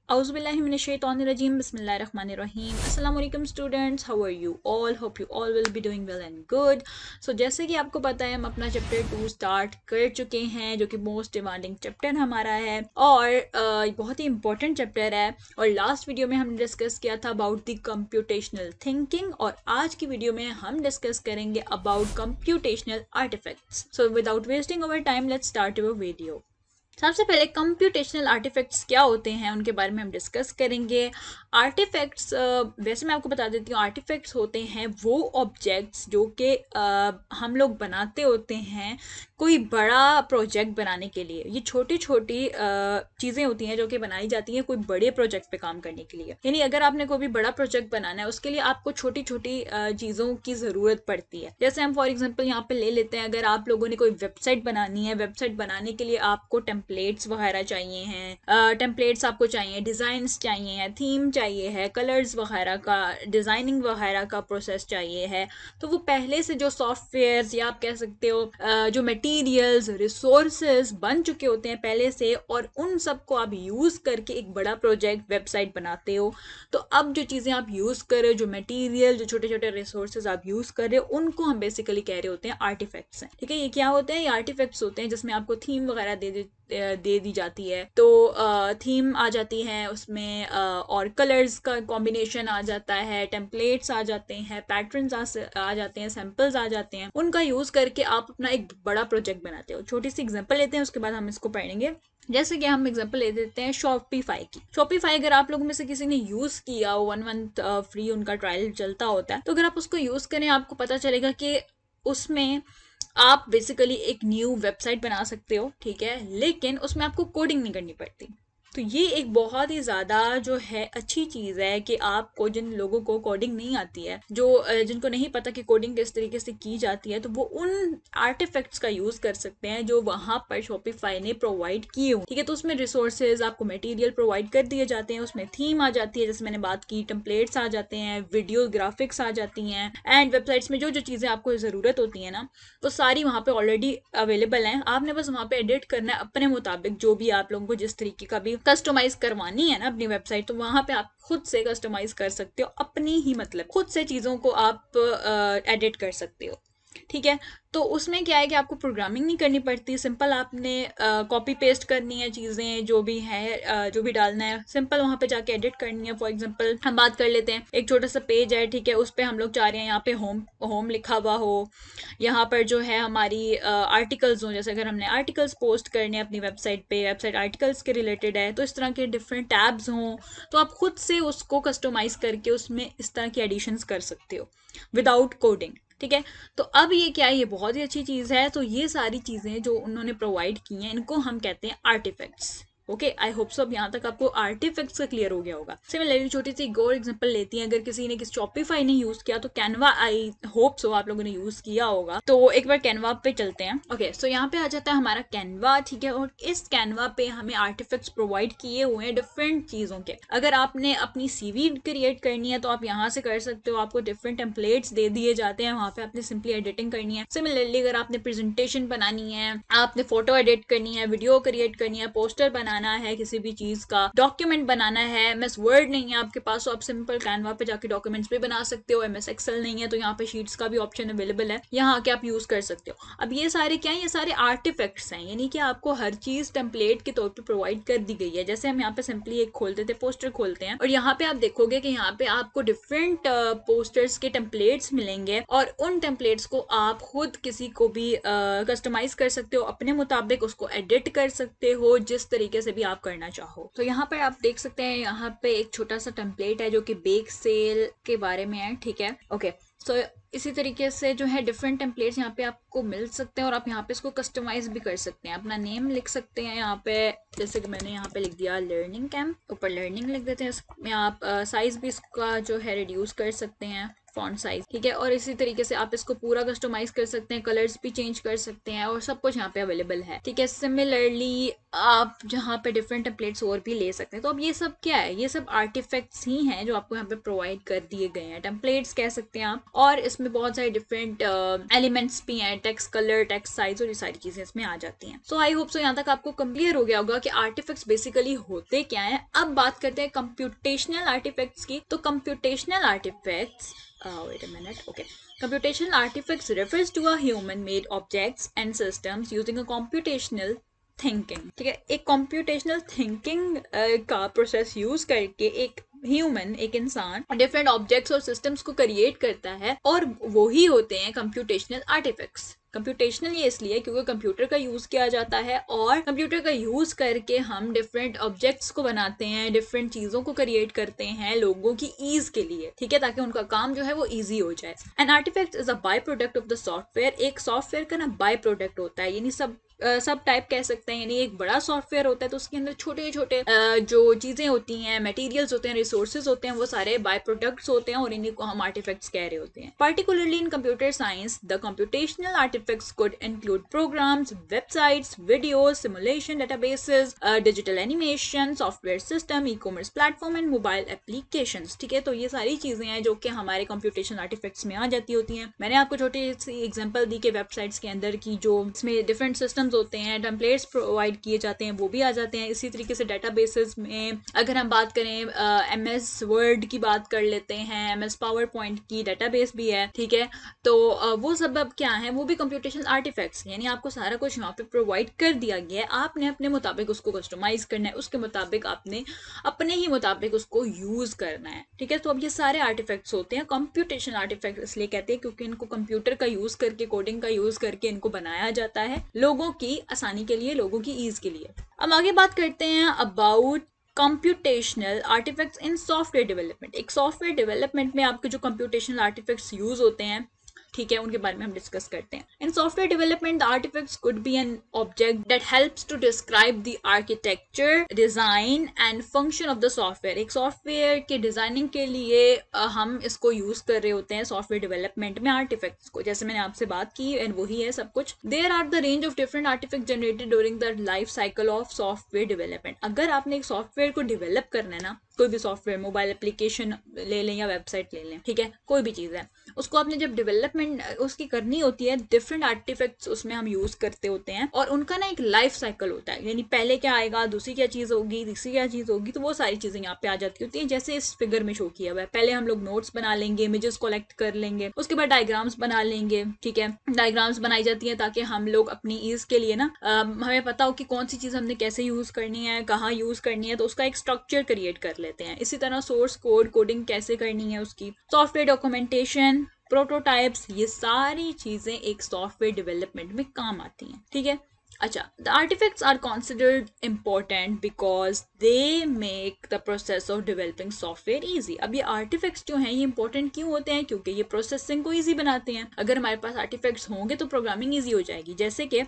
Auzubillahiminash-shaytanir-rajim. Bismillahir-rahmanir-rahim. Assalamu alaikum students. How are you all? Hope you all will be doing well and good. So जैसे कि आपको पता है हम अपना चैप्टर 2 स्टार्ट कर चुके हैं जो कि मोस्ट डिमांडिंग चैप्टर हमारा है और बहुत ही इंपॉर्टेंट चैप्टर है। और लास्ट वीडियो में हमने डिस्कस किया था अबाउट द कंप्यूटेशनल थिंकिंग और आज की वीडियो में हम डिस्कस करेंगे about computational artifacts. So without wasting our time let's start your video. सबसे पहले कंप्यूटेशनल आर्टिफैक्ट्स क्या होते हैं उनके बारे में हम डिस्कस करेंगे। आर्टिफैक्ट्स वैसे मैं आपको बता देती हूँ, आर्टिफैक्ट्स होते हैं वो ऑब्जेक्ट्स जो कि हम लोग बनाते होते हैं कोई बड़ा प्रोजेक्ट बनाने के लिए। ये छोटी छोटी चीज़ें होती हैं जो कि बनाई जाती हैं कोई बड़े प्रोजेक्ट पे काम करने के लिए। यानी अगर आपने कोई भी बड़ा प्रोजेक्ट बनाना है उसके लिए आपको छोटी छोटी चीज़ों की ज़रूरत पड़ती है। जैसे हम फॉर एग्जांपल यहाँ पे ले लेते हैं, अगर आप लोगों ने कोई वेबसाइट बनानी है, वेबसाइट बनाने के लिए आपको टेम्पलेट्स वगैरह चाहिए हैं, टेम्पलेट्स आपको चाहिए, डिज़ाइंस चाहिए हैं, थीम चाहिए है, कलर्स वगैरह का, डिज़ाइनिंग वगैरह का प्रोसेस चाहिए है। तो वो पहले से जो सॉफ्टवेयर्स या आप कह सकते हो जो मटेरियल्स रिसोर्सेज बन चुके होते हैं पहले से, और उन सब को आप यूज़ करके एक बड़ा प्रोजेक्ट वेबसाइट बनाते हो। तो अब जो चीज़ें आप यूज़ कर रहे हो, जो मटेरियल, जो छोटे छोटे रिसोर्सेज आप यूज़ कर रहे हो, उनको हम बेसिकली कह रहे होते हैं आर्टिफैक्ट्स हैं। ठीक है, ये क्या होते हैं? ये आर्टिफैक्ट्स होते हैं जिसमें आपको थीम वगैरह दे दी जाती है। तो थीम आ जाती है उसमें और कलर्स का कॉम्बिनेशन आ जाता है, टेम्पलेट्स आ जाते हैं, पैटर्न्स आ जाते हैं, सैम्पल्स आ जाते हैं। उनका यूज़ करके आप अपना एक बड़ा प्रोजेक्ट बनाते हो। छोटी सी एग्जांपल लेते हैं, उसके बाद हम इसको पढ़ेंगे। जैसे कि हम एग्जांपल ले देते हैं शॉपिफाई की। शॉपिफाई अगर आप लोगों में से किसी ने यूज़ किया, 1 मंथ फ्री उनका ट्रायल चलता होता है, तो अगर आप उसको यूज़ करें आपको पता चलेगा कि उसमें आप बेसिकली एक न्यू वेबसाइट बना सकते हो। ठीक है, लेकिन उसमें आपको कोडिंग नहीं करनी पड़ती। तो ये एक बहुत ही ज़्यादा जो है अच्छी चीज़ है कि आपको, जिन लोगों को कोडिंग नहीं आती है, जो जिनको नहीं पता कि कोडिंग किस तरीके से की जाती है, तो वो उन आर्टिफैक्ट्स का यूज़ कर सकते हैं जो वहाँ पर शॉपिफाई ने प्रोवाइड किए हो। ठीक है, तो उसमें रिसोर्सेज, आपको मटेरियल प्रोवाइड कर दिए जाते हैं, उसमें थीम आ जाती है जैसे मैंने बात की, टेम्पलेट्स आ जाते हैं, वीडियो ग्राफिक्स आ जाती हैं, एंड वेबसाइट्स में जो जो चीज़ें आपको ज़रूरत होती है ना, वो सारी वहाँ पे ऑलरेडी अवेलेबल हैं। आपने बस वहाँ पे एडिट करना है अपने मुताबिक, जो भी आप लोगों को जिस तरीके का भी कस्टमाइज करवानी है ना अपनी वेबसाइट, तो वहाँ पे आप खुद से कस्टमाइज कर सकते हो अपनी ही, मतलब खुद से चीज़ों को आप एडिट कर सकते हो। ठीक है, तो उसमें क्या है कि आपको प्रोग्रामिंग नहीं करनी पड़ती, सिंपल आपने कॉपी पेस्ट करनी है चीज़ें, जो भी है जो भी डालना है सिंपल वहाँ पे जाके एडिट करनी है। फॉर एग्जांपल हम बात कर लेते हैं, एक छोटा सा पेज है, ठीक है, उस पर हम लोग चाह रहे हैं यहाँ पे होम लिखा हुआ हो, यहाँ पर जो है हमारी आर्टिकल्स हो, जैसे अगर हमने आर्टिकल्स पोस्ट करने हैं अपनी वेबसाइट पे, वेबसाइट आर्टिकल्स के रिलेटेड है, तो इस तरह के डिफरेंट टैब्स हों, तो आप खुद से उसको कस्टमाइज करके उसमें इस तरह की एडिशंस कर सकते हो विदाउट कोडिंग। ठीक है, तो अब ये क्या है, ये बहुत ही अच्छी चीज़ है। तो ये सारी चीज़ें जो उन्होंने प्रोवाइड की हैं इनको हम कहते हैं artifacts. Okay, I hope so अब यहाँ तक आपको आर्टिफैक्ट्स का क्लियर हो गया होगा। सिमिलरली छोटी सी एक और एग्जांपल लेती हैं, अगर किसी ने शॉपिफाई नहीं यूज़ किया तो कैनवा, आई होप सो आप लोगों ने यूज़ किया होगा, तो एक बार कैनवा पे चलते हैं। ओके, सो यहाँ पे आ जाता है हमारा कैनवा। ठीक है, और इस कैनवा पे हमें आर्टिफैक्ट्स प्रोवाइड किए हुए हैं डिफरेंट चीज़ों के। अगर आपने अपनी CV क्रिएट करनी है तो आप यहाँ से कर सकते हो, आपको डिफरेंट टेम्पलेट्स दे दिए जाते हैं, वहाँ पे आपने सिंपली एडिटिंग करनी है। सिमिलरली अगर आपने प्रेजेंटेशन बनानी है, आपने फोटो एडिट करनी है, वीडियो क्रिएट करनी है, पोस्टर बनाना है, किसी भी चीज का डॉक्यूमेंट बनाना है, MS वर्ड नहीं है आपके पास तो आप सिंपल कैनवा पे जाके डॉक्यूमेंट्स भी बना सकते हो। MS एक्सेल नहीं है तो यहाँ पे शीट्स का भी ऑप्शन अवेलेबल है, यहाँ आके आप यूज कर सकते हो। अब ये सारे क्या है, ये सारे आर्टिफैक्ट्स हैं, यानी कि आपको हर चीज टेम्पलेट के तौर पे प्रोवाइड कर दी गई है। जैसे हम यहाँ पे सिंपली एक खोलते थे, पोस्टर खोलते हैं, और यहाँ पे आप देखोगे कि यहाँ पे आपको डिफरेंट पोस्टर्स के टेम्पलेट्स मिलेंगे, और उन टेम्पलेट्स को आप खुद किसी को भी कस्टमाइज कर सकते हो अपने मुताबिक, उसको एडिट कर सकते हो जिस तरीके से भी आप करना चाहो। तो यहाँ पर आप देख सकते हैं, यहाँ पे एक छोटा सा टेम्पलेट है जो कि बेक सेल के बारे में है। ठीक है, ओके, सो इसी तरीके से जो है डिफरेंट टेम्पलेट्स यहाँ पे आपको मिल सकते हैं, और आप यहाँ पे इसको कस्टमाइज भी कर सकते हैं, अपना नेम लिख सकते हैं यहाँ पे, जैसे कि मैंने यहाँ पे लिख दिया लर्निंग कैंप, ऊपर लर्निंग लिख देते हैं। इसमें आप साइज भी इसका जो है रिड्यूस कर सकते हैं, फॉन्ट साइज। ठीक है, और इसी तरीके से आप इसको पूरा कस्टमाइज कर सकते हैं, कलर्स भी चेंज कर सकते हैं, और सब कुछ यहाँ पे अवेलेबल है। ठीक है, सिमिलरली आप जहाँ पे डिफरेंट टेम्पलेट्स और भी ले सकते हैं। तो अब ये सब क्या है, ये सब आर्टिफैक्ट्स ही हैं जो आपको यहाँ पे प्रोवाइड कर दिए गए हैं, टेम्पलेट्स कह सकते हैं आप। और इसमें बहुत सारे डिफरेंट एलिमेंट्स भी हैं, टेक्स्ट कलर, टेक्स्ट साइज और ये सारी चीजें इसमें आ जाती हैं। सो आई होप सो यहाँ तक आपको क्लियर हो गया होगा कि आर्टिफैक्ट्स बेसिकली होते क्या हैं। अब बात करते हैं कंप्यूटेशनल आर्टिफैक्ट्स की। तो computational artifacts, wait a minute, okay. Computational artifacts refers to a human-made objects and systems using a computational thinking. ठीक है, एक computational thinking का प्रोसेस यूज करके एक ह्यूमन, एक इंसान डिफरेंट ऑब्जेक्ट्स और सिस्टम्स को क्रिएट करता है, और वो ही होते हैं कंप्यूटेशनल आर्टिफैक्ट्स। कंप्यूटेशनल ये इसलिए क्योंकि कंप्यूटर का यूज किया जाता है, और कंप्यूटर का यूज करके हम डिफरेंट ऑब्जेक्ट्स को बनाते हैं, डिफरेंट चीजों को क्रिएट करते हैं लोगों की ईज के लिए, ठीक है, ताकि उनका काम जो है वो ईजी हो जाए। An artifact is a by product of the software. एक सॉफ्टवेयर का ना बाय प्रोडक्ट होता है, यानी सब टाइप कह सकते हैं। यानी एक बड़ा सॉफ्टवेयर होता है तो उसके अंदर छोटे छोटे जो चीजें होती हैं, मटेरियल्स होते हैं, रिसोर्सेज होते हैं, वो सारे बाय प्रोडक्ट्स होते हैं, और इन्हीं को हम आर्टिफैक्ट्स कह रहे होते हैं। Particularly in computer science the computational artifacts could include programs, websites, videos, simulation databases, digital animation, software system, e commerce platform and mobile applications. ठीक है, तो ये सारी चीजें हैं जो कि हमारे कंप्यूटेशनल आर्टिफैक्ट्स में आ जाती होती हैं। मैंने आपको छोटी सी एग्जांपल दी कि वेबसाइट्स के अंदर की जो इसमें डिफरेंट सिस्टम होते हैं, टेम्पलेट्स प्रोवाइड किए जाते हैं, वो भी आ जाते हैं। इसी तरीके से डेटाबेसेस में अगर हम बात करें, MS वर्ड की बात कर लेते हैं, MS पावर पॉइंट की डेटाबेस भी है, ठीक है। तो वो सब अब क्या है, वो भी कंप्यूटेशनल आर्टिफैक्ट्स, यानी आपको सारा कुछ यहाँ पे प्रोवाइड कर दिया गया है, आपने अपने मुताबिक उसको कस्टमाइज करना है, उसके मुताबिक आपने अपने ही मुताबिक उसको यूज करना है, ठीक है। तो अब ये सारे आर्टिफैक्ट्स होते हैं कंप्यूटेशनल आर्टिफैक्ट्स, इसलिए कहते हैं क्योंकि इनको कंप्यूटर का यूज करके, कोडिंग का यूज करके इनको बनाया जाता है लोगों की आसानी के लिए, लोगों की ईज के लिए। अब आगे बात करते हैं about computational artifacts in software development. एक सॉफ्टवेयर डेवलपमेंट में आपके जो कंप्यूटेशनल आर्टिफैक्ट्स यूज होते हैं, ठीक है, उनके बारे में हम डिस्कस करते हैं। In software development the artefacts could be an object that helps to describe the architecture, design and function of the software. एक सॉफ्टवेयर के डिजाइनिंग के लिए हम इसको यूज कर रहे होते हैं सॉफ्टवेयर डेवलपमेंट में आर्टिफैक्ट्स को, जैसे मैंने आपसे बात की, एंड वही है सब कुछ। There are the range of different artifact generated during the life cycle of software development. अगर आपने एक सॉफ्टवेयर को डेवलप करना है ना, कोई भी सॉफ्टवेयर, मोबाइल एप्लीकेशन ले लें या वेबसाइट ले लें, ठीक है, कोई भी चीज़ है, उसको आपने जब डेवलपमेंट उसकी करनी होती है, डिफरेंट आर्टिफैक्ट्स उसमें हम यूज करते होते हैं, और उनका ना एक लाइफ साइकिल होता है, यानी पहले क्या आएगा, दूसरी क्या चीज़ होगी, तीसरी क्या चीज़ होगी, तो वो सारी चीज़ें यहाँ पे आ जाती होती हैं। जैसे इस फिगर में शो किया हुआ है, पहले हम लोग नोट्स बना लेंगे, इमेजेस कलेक्ट कर लेंगे, उसके बाद डायग्राम्स बना लेंगे, ठीक है। डायग्राम्स बनाई जाती है ताकि हम लोग अपनी ईज के लिए ना हमें पता हो कि कौन सी चीज़ हमने कैसे यूज करनी है, कहाँ यूज करनी है, तो उसका एक स्ट्रक्चर क्रिएट कर लेते हैं। इसी तरह सोर्स कोड, कोडिंग कैसे करनी है उसकी, सॉफ्टवेयर डॉक्यूमेंटेशन, प्रोटोटाइप्स, ये सारी चीजें एक सॉफ्टवेयर डेवलपमेंट में काम आती हैं, ठीक है। अच्छा, the artifacts are considered important because they make the process of developing software easy. अब ये आर्टिफैक्ट्स जो हैं ये इंपॉर्टेंट क्यों होते हैं, क्योंकि ये प्रोसेसिंग को ईजी बनाते हैं। अगर हमारे पास आर्टिफैक्ट्स होंगे तो प्रोग्रामिंग ईजी हो जाएगी। जैसे कि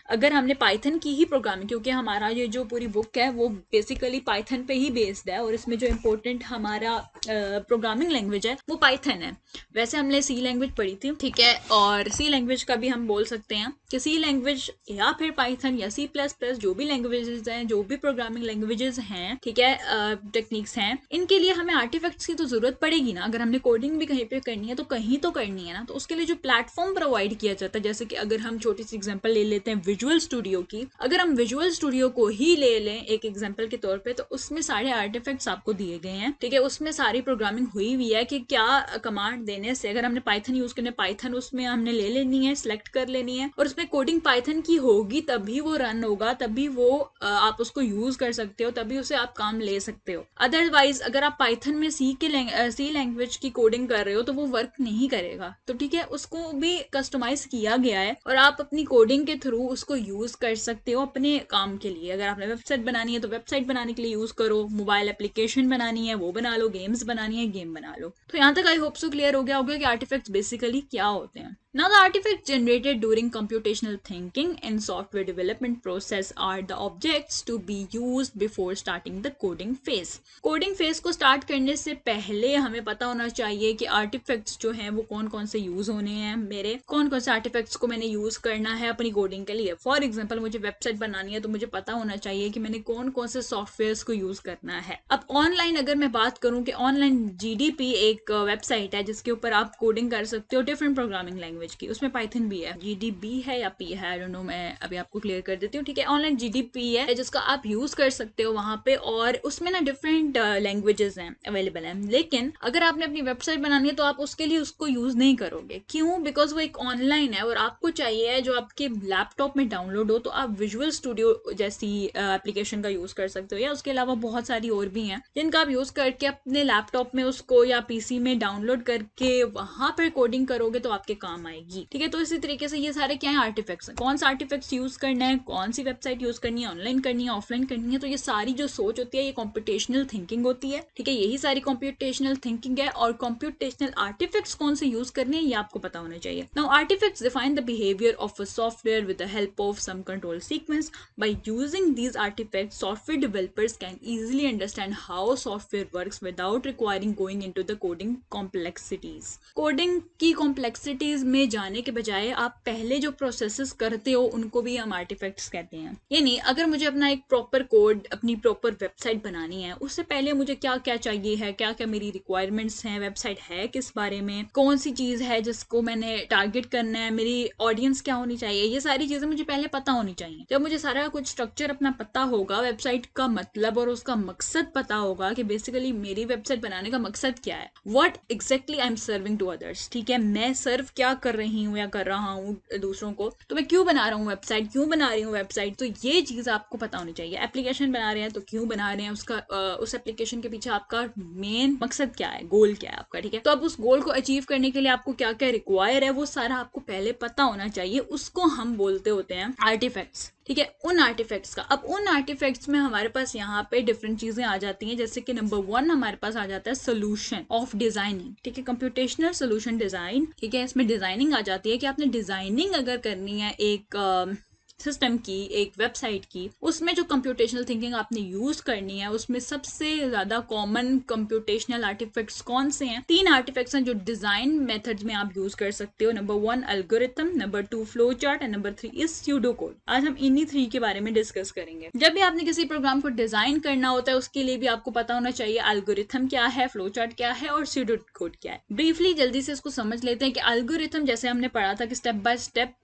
अगर हमने पाइथन की ही प्रोग्रामिंग, क्योंकि हमारा ये जो पूरी बुक है वो बेसिकली पाइथन पे ही बेस्ड है, और इसमें जो इम्पोर्टेंट हमारा प्रोग्रामिंग लैंग्वेज है वो पाइथन है। वैसे हमने सी लैंग्वेज पढ़ी थी, ठीक है, और सी लैंग्वेज का भी हम बोल सकते हैं कि सी लैंग्वेज या फिर पाइथन या C++, जो भी लैंग्वेजेस हैं, जो भी प्रोग्रामिंग लैंग्वेजेस हैं, ठीक है, टेक्निक्स हैं, इनके लिए हमें आर्टिफैक्ट्स की तो जरूरत पड़ेगी ना। अगर हमने कोडिंग भी कहीं पे करनी है तो कहीं तो करनी है ना, तो उसके लिए जो प्लेटफॉर्म प्रोवाइड किया जाता है, जैसे कि अगर हम छोटी सी एग्जांपल ले लेते हैं विजुअल स्टूडियो की, अगर हम विजुअल स्टूडियो को ही ले लें एक एग्जांपल के तौर पे, तो उसमें सारे आर्टिफैक्ट्स आपको दिए गए हैं, ठीक है। उसमें सारी प्रोग्रामिंग हुई हुई है कि क्या कमांड देने से, अगर हमने पाइथन यूज करना है, पाइथन उसमें हमने ले लेनी है, सिलेक्ट कर लेनी है, और उसमें कोडिंग पाइथन की होगी तभी वो रन होगा, तभी वो आप उसको यूज कर सकते हो, तभी उसे आप काम ले सकते हो। अदरवाइज अगर आप पाइथन में सी लैंग्वेज की कोडिंग कर रहे हो तो वो वर्क नहीं करेगा। तो ठीक है, उसको भी कस्टमाइज किया गया है और आप अपनी कोडिंग के थ्रू उसको यूज कर सकते हो अपने काम के लिए। अगर आपने वेबसाइट बनानी है तो वेबसाइट बनाने के लिए यूज करो, मोबाइल एप्लीकेशन बनानी है वो बना लो, गेम्स बनानी है गेम बना लो। तो यहाँ तक आई होप सो क्लियर हो गया होगा कि आर्टिफैक्ट्स बेसिकली क्या होते हैं। Now, the artifacts generated during computational thinking and software development process are the objects to be used before starting the coding phase. Coding phase को start करने से पहले हमें पता होना चाहिए कि artifacts जो हैं वो कौन कौन से use होने हैं, मेरे कौन कौन से artifacts को मैंने use करना है अपनी coding के लिए. For example, मुझे website बनानी है तो मुझे पता होना चाहिए कि मैंने कौन कौन से softwares को use करना है. अब online अगर मैं बात करूँ कि online GDP एक website है जिसके ऊपर आप coding कर सकते हो different programming language की, उसमें पाइथन भी है. GDB है या P है, आई डोंट नो, मैं अभी आपको क्लियर कर देती हूँ. ठीक है, ऑनलाइन GDP है जिसका आप यूज कर सकते हो वहां पे, और उसमें ना डिफरेंट लैंग्वेजेस हैं अवेलेबल हैं. लेकिन अगर आपने अपनी वेबसाइट बनानी है तो आप उसके लिए उसको यूज नहीं करोगे. क्यों? बिकॉज वो एक ऑनलाइन है और आपको चाहिए जो आपके लैपटॉप में डाउनलोड हो. तो आप विजुअल स्टूडियो जैसी एप्लीकेशन का यूज कर सकते हो, या उसके अलावा बहुत सारी और भी हैं जिनका आप यूज करके अपने लैपटॉप में उसको या पीसी में डाउनलोड करके वहां पर कोडिंग करोगे तो आपके काम आएगी. ठीक है, तो इसी तरीके से ये सारे क्या है, आर्टिफैक्ट्स. कौन सा आर्टिफैक्ट्स यूज करना है, कौन सी वेबसाइट यूज करनी है, ऑनलाइन करनी है, ऑफलाइन करनी है, तो ये सारी जो सोच होती है ये कंप्यूटेशनल थिंकिंग होती है. ठीक है, यही सारी कंप्यूटेशनल थिंकिंग है. और कंप्यूटेशनल आर्टिफैक्ट्स कौन से यूज करने हैं ये आपको पता होना चाहिए. Now, artifacts define the behaviour of a software with the help of some control sequence. By using these artifacts, software developers can easily understand how software works without requiring going into the coding complexities. Coding की complexities में जाने के बजाय आप पहले जो processes करते हो उनको भी हम आर्टिफैक्ट्स कहते हैं. यानी अगर मुझे अपना एक प्रॉपर कोड, अपनी प्रॉपर वेबसाइट बनानी है, उससे पहले मुझे क्या क्या चाहिए है, क्या क्या मेरी रिक्वायरमेंट्स हैं, वेबसाइट है किस बारे में, कौन सी चीज है जिसको मैंने टारगेट करना है, मेरी ऑडियंस क्या होनी चाहिए, ये सारी चीजें मुझे पहले पता होनी चाहिए. जब मुझे सारा कुछ स्ट्रक्चर अपना पता होगा, वेबसाइट का मतलब और उसका मकसद पता होगा कि बेसिकली मेरी वेबसाइट बनाने का मकसद क्या है, what exactly I am serving to others. ठीक है, मैं सर्व क्या कर रही हूँ या कर रहा हूँ दूसरों को, तो मैं क्यों बना रहा हूँ वेबसाइट, क्यों बना रही हूँ वेबसाइट, तो ये चीज आपको पता होनी चाहिए. एप्लीकेशन बना रहे हैं तो क्यों बना रहे हैं, उसका उस एप्लीकेशन के पीछे आपका मेन मकसद क्या है, गोल क्या है आपका. ठीक है, तो अब उस गोल को अचीव करने के लिए आपको क्या क्या रिक्वायर है वो सारा आपको पहले पता होना चाहिए. उसको हम बोलते होते हैं आर्टिफैक्ट्स. ठीक है, उन आर्टिफैक्ट्स का. अब उन आर्टिफैक्ट्स में हमारे पास यहाँ पे डिफरेंट चीजें आ जाती हैं, जैसे कि नंबर 1 हमारे पास आ जाता है सोल्यूशन ऑफ डिजाइनिंग. ठीक है, कंप्यूटेशनल सोल्यूशन डिजाइन. ठीक है, इसमें डिजाइनिंग आ जाती है कि आपने डिजाइनिंग अगर करनी है एक सिस्टम की, एक वेबसाइट की, उसमें जो कंप्यूटेशनल थिंकिंग आपने यूज करनी है उसमें सबसे ज्यादा कॉमन कंप्यूटेशनल आर्टिफैक्ट्स कौन से हैं? 3 आर्टिफैक्ट्स हैं जो डिजाइन मेथड्स में आप यूज कर सकते हो. Number 1 algorithm, number 2 flow chart and number 3 is pseudo code. आज हम इन्हीं 3 के बारे में डिस्कस करेंगे. जब भी आपने किसी प्रोग्राम को डिजाइन करना होता है उसके लिए भी आपको पता होना चाहिए एल्गोरिथम क्या है, फ्लो चार्ट क्या है और स्यूडो कोड क्या है. ब्रीफली जल्दी से इसको समझ लेते हैं कि एल्गोरिथम जैसे हमने पढ़ा था कि स्टेप बाय स्टेप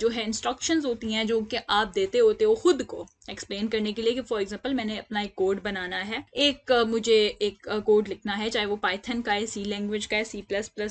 जो है इंस्ट्रक्शंस होती हैं जो कि आप देते होते हो खुद को एक्सप्लेन करने के लिए कि फॉर एग्जांपल मैंने अपना एक कोड बनाना है, मुझे एक कोड लिखना है, चाहे वो पाइथन का है, सी लैंग्वेज का है, C++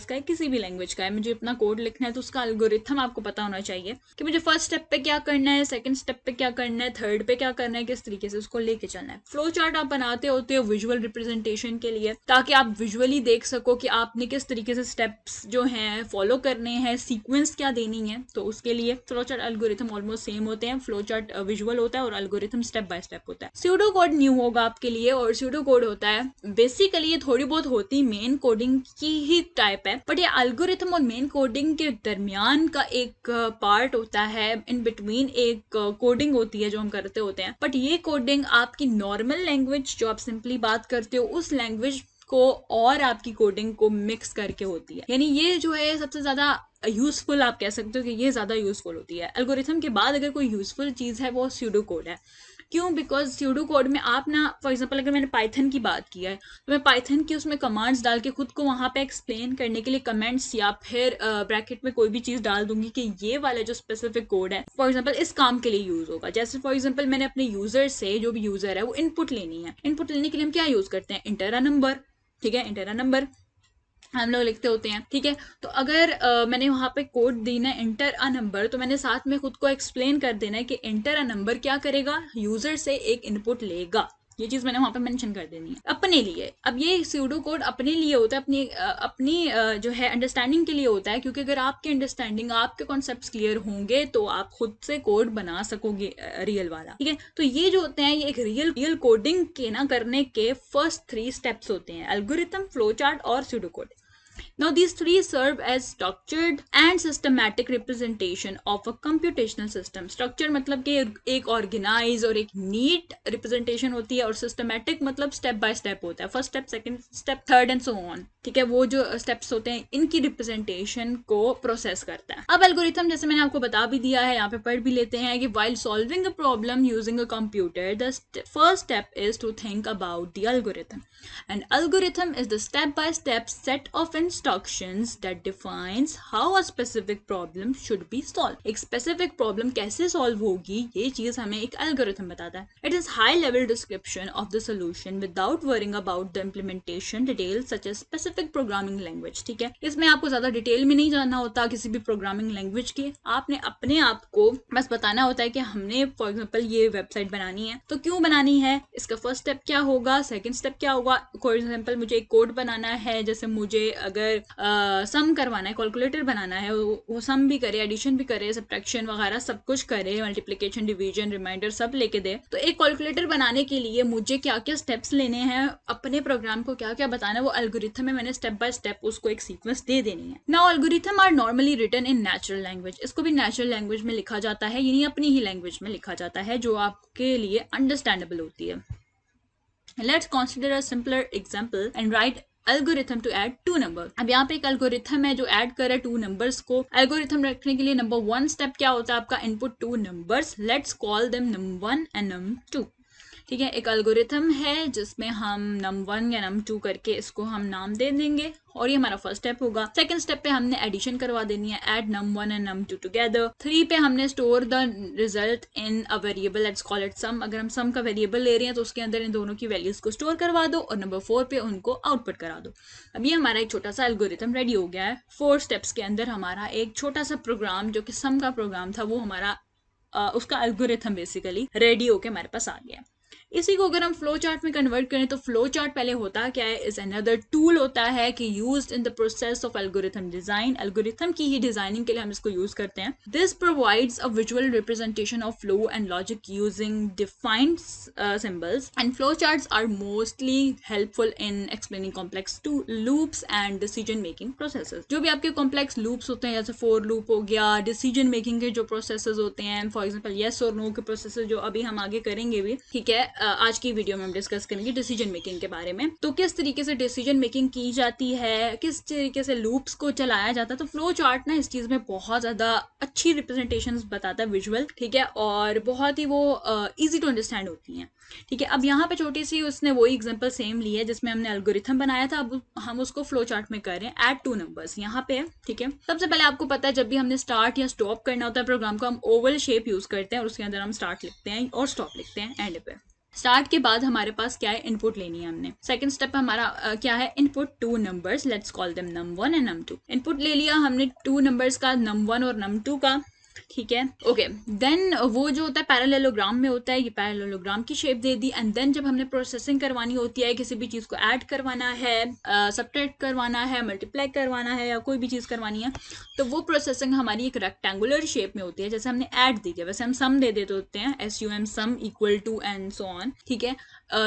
का है, किसी भी लैंग्वेज का है, मुझे अपना कोड लिखना है तो उसका एल्गोरिथम आपको पता होना चाहिए कि मुझे फर्स्ट स्टेप पे क्या करना है, सेकंड स्टेप पे क्या करना है, थर्ड पे क्या करना है, किस तरीके से उसको लेके चलना है. फ्लो चार्ट आप बनाते होते हो विजुअल रिप्रेजेंटेशन के लिए, ताकि आप विजुअली देख सको कि आपने किस तरीके से स्टेप्स जो हैं फॉलो करने हैं, सीक्वेंस क्या देनी है. तो उसके लिए flow chart algorithm almost same होते हैं. फ्लो चार्ट विजुअल होता है और एल्गोरिथम स्टेप बाय स्टेप होता है. स्यूडो कोड न्यू होगा आपके लिए, और स्यूडो कोड होता है बेसिकली ये थोड़ी बहुत होती मेन कोडिंग की ही टाइप है, बट ये एल्गोरिथम और मेन कोडिंग के दरमियान का एक पार्ट होता है. इन बिटवीन एक कोडिंग होती है जो हम करते होते हैं, बट ये कोडिंग आपकी नॉर्मल लैंग्वेज जो आप सिंपली बात करते हो उस लैंग्वेज को और आपकी कोडिंग को मिक्स करके होती है. यानी ये जो है सबसे ज्यादा यूजफुल, आप कह सकते हो कि ये ज्यादा यूजफुल होती है. एल्गोरिथम के बाद अगर कोई यूजफुल चीज है वो स्यूडो कोड है. क्यों? बिकॉज स्यूडो कोड में आप ना, फॉर एग्जांपल अगर मैंने पाइथन की बात की है तो मैं पाइथन की उसमें कमांड्स डाल के खुद को वहां पे एक्सप्लेन करने के लिए कमेंट्स या फिर ब्रैकेट में कोई भी चीज डाल दूंगी कि ये वाला जो स्पेसिफिक कोड है फॉर एग्जांपल इस काम के लिए यूज होगा. जैसे फॉर एग्जांपल मैंने अपने यूजर से, जो भी यूजर है वो इनपुट लेनी है. इनपुट लेने के लिए हम क्या यूज करते हैं? Inter a number. ठीक है, इंटर अ नंबर हम लोग लिखते होते हैं. ठीक है, तो अगर मैंने वहां पे कोड देना है इंटर अ नंबर, तो मैंने साथ में खुद को एक्सप्लेन कर देना है कि इंटर अ नंबर क्या करेगा, यूजर से एक इनपुट लेगा. ये चीज मैंने वहां पे मेंशन कर देनी है अपने लिए. अब ये स्यूडो कोड अपने लिए होता है, अपनी जो है अंडरस्टैंडिंग के लिए होता है, क्योंकि अगर आपकी अंडरस्टैंडिंग, आपके कॉन्सेप्ट्स क्लियर होंगे तो आप खुद से कोड बना सकोगे रियल वाला. ठीक है, तो ये जो होते हैं ये एक रियल कोडिंग के ना करने के फर्स्ट 3 स्टेप्स होते हैं, एल्गोरिथम, फ्लो चार्ट और pseudo code. Now these three serve as structured and systematic representation of a computational system. Structure मतलब कि एक organize और एक neat representation होती है, और systematic मतलब step by step होता है, first step, second step, third and so on. ठीक है, वो जो steps होते हैं इनकी representation को process करता है. अब algorithm जैसे मैंने आपको बता भी दिया है, यहाँ पे पढ़ भी लेते हैं कि while solving a problem using a computer, the first step is to think about the algorithm. An algorithm is the step-by-step set of instructions that defines how a specific problem should be solved. एक specific problem कैसे solve होगी, ये चीज हमें एक algorithm बताता है. It is high-level description of the solution without worrying about the implementation details such as specific programming language. ठीक है, इसमें आपको ज्यादा डिटेल में नहीं जानना होता किसी भी प्रोग्रामिंग लैंग्वेज की. आपने अपने आप को बस बताना होता है कि हमने फॉर एग्जांपल ये वेबसाइट बनानी है, तो क्यों बनानी है, इसका फर्स्ट स्टेप क्या होगा, सेकंड स्टेप क्या होगा. फॉर एग्जांपल मुझे एक कोड बनाना है, जैसे मुझे अगर सम करवाना है, कैलकुलेटर बनाना है, वो सम भी करे, एडिशन भी करे, सब्ट्रैक्शन वगैरह सब कुछ करे, मल्टीप्लिकेशन, डिवीजन, रिमाइंडर सब लेके दे. तो एक कैलकुलेटर बनाने के लिए मुझे क्या क्या स्टेप्स लेने हैं, अपने प्रोग्राम को क्या क्या बताना है, वो एल्गोरिथम में मैंने स्टेप बाय स्टेप उसको एक सीक्वेंस दे देनी है. Now algorithm are normally written in natural language. इसको भी नेचुरल लैंग्वेज में लिखा जाता है, यानी अपनी ही लैंग्वेज में लिखा जाता है जो आपके लिए अंडरस्टैंडेबल होती है. Let's consider a simpler example and write algorithm to add two numbers. अब यहाँ पे एक algorithm है जो add करे two numbers को. algorithm रखने के लिए number one step क्या होता है आपका, input two numbers. Let's call them num1 and num2. ठीक है, एक एल्गोरिथम है जिसमें हम num1 या num2 करके इसको हम नाम दे देंगे, और ये हमारा फर्स्ट स्टेप होगा. सेकंड स्टेप पे हमने एडिशन करवा देनी है, add num1 and num2 together. 3 पे हमने store the result in a variable, let's call it sum. अगर हम सम का वेरिएबल ले रहे हैं तो उसके अंदर इन दोनों की वैल्यूज को स्टोर करवा दो, और नंबर 4 पे उनको आउटपुट करा दो. अब ये हमारा एक छोटा सा एल्गोरिथम रेडी हो गया है. 4 स्टेप्स के अंदर हमारा एक छोटा सा प्रोग्राम जो कि सम का प्रोग्राम था, वो हमारा उसका एल्गोरिथम बेसिकली रेडी होके हमारे पास आ गया. इसी को अगर हम फ्लो चार्ट में कन्वर्ट करें तो फ्लो चार्ट पहले होता क्या है, इज अनदर टूल होता है कि used in the process of algorithm design. Algorithm की ही डिजाइनिंग के लिए हम इसको यूज करते हैं. This provides a visual representation of flow and logic using defined symbols, and flow charts are mostly helpful in explaining complex loops and decision making processes. जो भी आपके कॉम्प्लेक्स लूप्स होते हैं, जैसे फॉर लूप हो गया, डिसीजन मेकिंग के जो प्रोसेसेस होते हैं, फॉर एग्जांपल यस और नो के प्रोसेसेस जो अभी हम आगे करेंगे भी. ठीक है, आज की वीडियो में हम डिस्कस करेंगे डिसीजन मेकिंग के बारे में. तो किस तरीके से डिसीजन मेकिंग की जाती है, किस तरीके से लूप्स को चलाया जाता है, तो फ्लो चार्ट ना इस चीज में बहुत ज्यादा अच्छी रिप्रेजेंटेशंस बताता है, विजुअल. ठीक है, और बहुत ही वो इजी टू अंडरस्टैंड होती हैं. ठीक है, अब यहाँ पे छोटी सी उसने वही एग्जांपल सेम ली है जिसमें हमने एल्गोरिथम बनाया था. अब हम उसको फ्लो चार्ट में कर रहे हैं, ऐड टू नंबर्स यहाँ पे. ठीक है, सबसे पहले आपको पता है जब भी हमने स्टार्ट या स्टॉप करना होता है प्रोग्राम को, हम ओवल शेप यूज करते हैं और उसके अंदर हम स्टार्ट लिखते हैं और स्टॉप लिखते हैं एंड पे. स्टार्ट के बाद हमारे पास क्या है, इनपुट लेनी है हमने. सेकंड स्टेप हमारा क्या है, input two numbers, let's call them num1 and num2. Input ले लिया हमने टू नंबर्स का, num1 और num2 का. ठीक है, ओके. देन वो जो होता है पैरेललोग्राम में होता है, ये पैरेललोग्राम की शेप दे दी. एंड देन जब हमने प्रोसेसिंग करवानी होती है, किसी भी चीज को ऐड करवाना है, सब्ट्रैक्ट करवाना है, मल्टीप्लाई करवाना है, या कोई भी चीज करवानी है, तो वो प्रोसेसिंग हमारी एक रेक्टेंगुलर शेप में होती है. जैसे हमने ऐड दी है, वैसे हम सम दे देते होते हैं, SUM sum equal to and so on. ठीक है,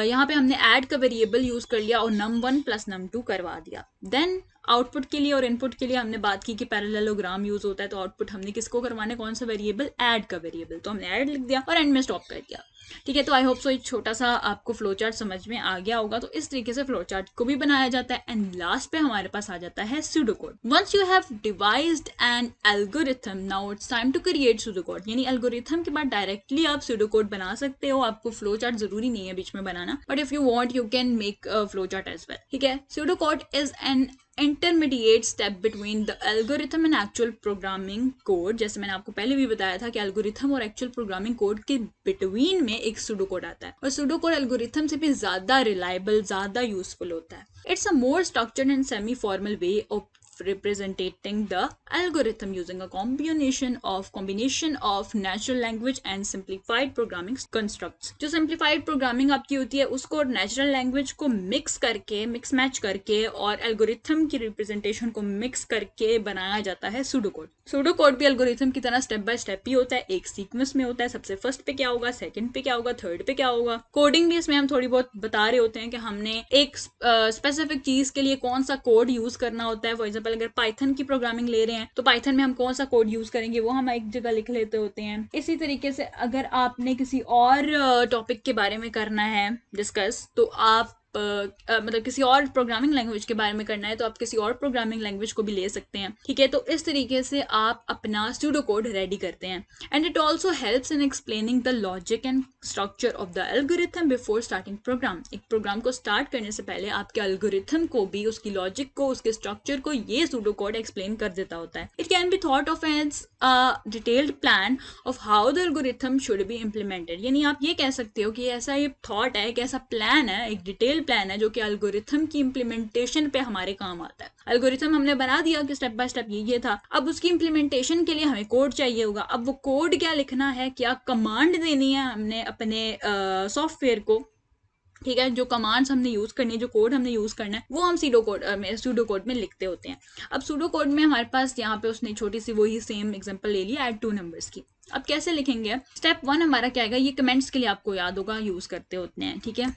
यहाँ पे हमने ऐड का वेरिएबल यूज कर लिया और num1 प्लस num2 करवा दिया. देन आउटपुट के लिए और इनपुट के लिए हमने बात की कि पैरेललोग्राम यूज होता है, तो आउटपुट हमने किसको करवाना है, कौन सा वेरिएबल, ऐड का वेरिएबल, तो हमने ऐड लिख दिया और एंड में स्टॉप कर दिया. ठीक है, तो आई होप सो एक छोटा सा आपको फ्लो चार्ट समझ में आ गया होगा. तो इस तरीके से फ्लो चार्ट को भी बनाया जाता है. एंड लास्ट पे हमारे पास आ जाता है pseudocode. Once you have devised an algorithm, now it's time to create pseudocode. यानी एल्गोरिथम के बाद डायरेक्टली आप सूडोकोड बना सकते हो. आपको फ्लो चार्ट जरूरी नहीं है बीच में बनाना, but if you want you can make flow chart as well. ठीक है, pseudocode is an intermediate step between the algorithm and actual programming code. जैसे मैंने आपको पहले भी बताया था कि एल्गोरिथम और एक्चुअल प्रोग्रामिंग कोड के बिटवीन में एक सूडोकोड आता है, और सूडोकोड एल्गोरिथम से भी ज्यादा रिलायबल, ज्यादा यूजफुल होता है. It's a more structured and semi formal way of representing the algorithm using a combination of natural language and simplified programming constructs. जो simplified programming आपकी होती है उसको natural language को mix match करके और algorithm की representation को mix करके बनाया जाता है pseudocode. pseudocode भी algorithm की तरह step by step ही होता है, एक sequence में होता है, सबसे first पे क्या होगा, second पे क्या होगा, third पे क्या होगा. Coding भी इसमें हम थोड़ी बहुत बता रहे होते हैं कि हमने एक स्पेसिफिक चीज के लिए कौन सा कोड यूज करना होता है. फॉर एग्जांपल अगर पाइथन की प्रोग्रामिंग ले रहे हैं तो पाइथन में हम कौन सा कोड यूज करेंगे वो हम एक जगह लिख लेते होते हैं. इसी तरीके से अगर आपने किसी और टॉपिक के बारे में करना है डिस्कस तो आप मतलब किसी और प्रोग्रामिंग लैंग्वेज के बारे में करना है तो आप किसी और प्रोग्रामिंग लैंग्वेज को भी ले सकते हैं. ठीक है, तो इस तरीके से आप अपना स्यूडो कोड रेडी करते हैं. And it also helps in explaining the logic and structure of the algorithm before starting program. एक प्रोग्राम को स्टार्ट करने से पहले आपके एल्गोरिथम को भी, उसकी लॉजिक को, उसके स्ट्रक्चर को ये स्यूडो कोड एक्सप्लेन कर देता होता है. It can be thought of as a detailed plan of how the algorithm should be implemented. यानी आप ये कह सकते हो कि ऐसा ये थॉट है, एक ऐसा प्लान है, एक डिटेल प्लान है जो कि एल्गोरिथम की इंप्लीमेंटेशन पे हमारे काम आता है. एल्गोरिथम हमने बना दिया कि स्टेप बाय स्टेप ये था. अब उसकी इंप्लीमेंटेशन के लिए हमें कोड चाहिए होगा. अब वो कोड क्या लिखना है, क्या कमांड देनी है हमने अपने सॉफ्टवेयर को. ठीक है, जो कमांड्स हमने यूज करनी है, जो कोड हमने यूज करना है वो हम सूडो कोड में लिखते होते हैं. अब सूडो कोड में हमारे पास यहाँ पे उसने छोटी सी वही सेम एग्जांपल ले लिया, ऐड 2 नंबर्स की. अब कैसे लिखेंगे, स्टेप 1 हमारा क्या आएगा, ये कमेंट्स के लिए आपको याद होगा यूज करते होते हैं. ठीक है,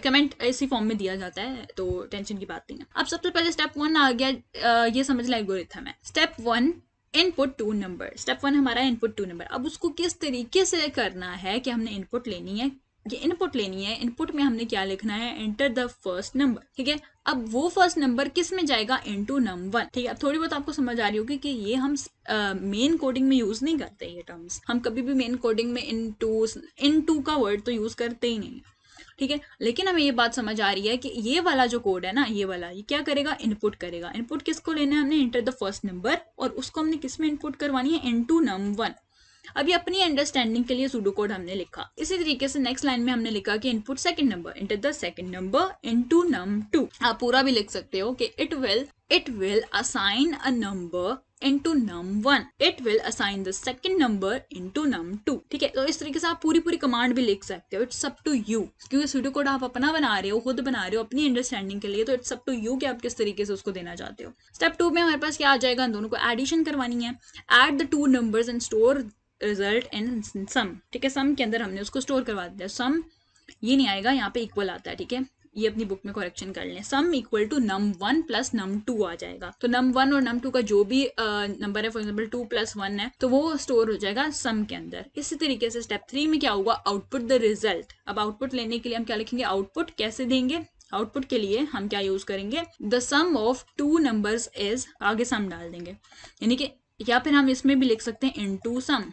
कमेंट इसी फॉर्म में दिया जाता है तो टेंशन की बात नहीं है. अब सबसे पहले स्टेप 1 आ गया, ये समझ लें एल्गोरिथम है. Step 1 input 2 number. स्टेप 1 हमारा इनपुट 2 नंबर. अब उसको किस तरीके से करना है कि हमने इनपुट लेनी है, ये इनपुट लेनी है. इनपुट में हमने क्या लिखना है, एंटर द फर्स्ट नंबर. ठीक है, अब वो फर्स्ट नंबर किस में जाएगा, इनटू num1. ठीक है, अब थोड़ी बहुत आपको समझ आ रही होगी कि ये हम मेन कोडिंग में यूज नहीं करते. ये टर्म्स हम कभी भी मेन कोडिंग में इनटू का वर्ड तो यूज करते ही नहीं. ठीक है, लेकिन हमें ये बात समझ आ रही है कि ये वाला जो कोड है ना, ये वाला, ये क्या करेगा, इनपुट करेगा. इनपुट किसको लेना है हमने, एंटर द फर्स्ट नंबर, और उसको हमने किस में इनपुट करवानी है, इनटू num1. अभी अपनी अंडरस्टैंडिंग के लिए सूडो कोड हमने लिखा. इसी तरीके से नेक्स्ट लाइन में हमने लिखा कि input second number, enter the second number into num2. आप पूरा भी लिख सकते हो कि it will assign a number into num1. It will assign the second number into num2. ठीक है, तो इस तरीके से आप पूरी कमांड भी लिख सकते हो. इट्स अप टू यू, क्योंकि सूडो कोड आप अपना बना रहे हो, खुद बना रहे हो अपनी अंडरस्टैंडिंग के लिए, तो इट्स अप टू यू कि आप किस तरीके से उसको देना चाहते हो. स्टेप 2 में हमारे पास क्या आ जाएगा, दोनों को एडिशन करवानी है. Add the 2 numbers and store result in sum. ठीक है, सम के अंदर हमने उसको स्टोर करवा दिया. सम ये नहीं आएगा, यहाँ पे इक्वल आता है. ठीक है, ये अपनी बुक में करेक्शन कर लें. Sum equal to num1 plus num2 आ जाएगा. तो num1 और num2 का जो भी नंबर है, फॉर एग्जांपल 2 + 1 है, तो वो स्टोर हो जाएगा सम के अंदर. इसी तरीके से स्टेप 3 में क्या होगा, आउटपुट द रिजल्ट. अब आउटपुट लेने के लिए हम क्या लिखेंगे, आउटपुट कैसे देंगे. आउटपुट के लिए हम क्या यूज करेंगे, the sum of 2 numbers is, आगे सम डाल देंगे. यानी कि, या फिर हम इसमें भी लिख सकते हैं इनटू सम.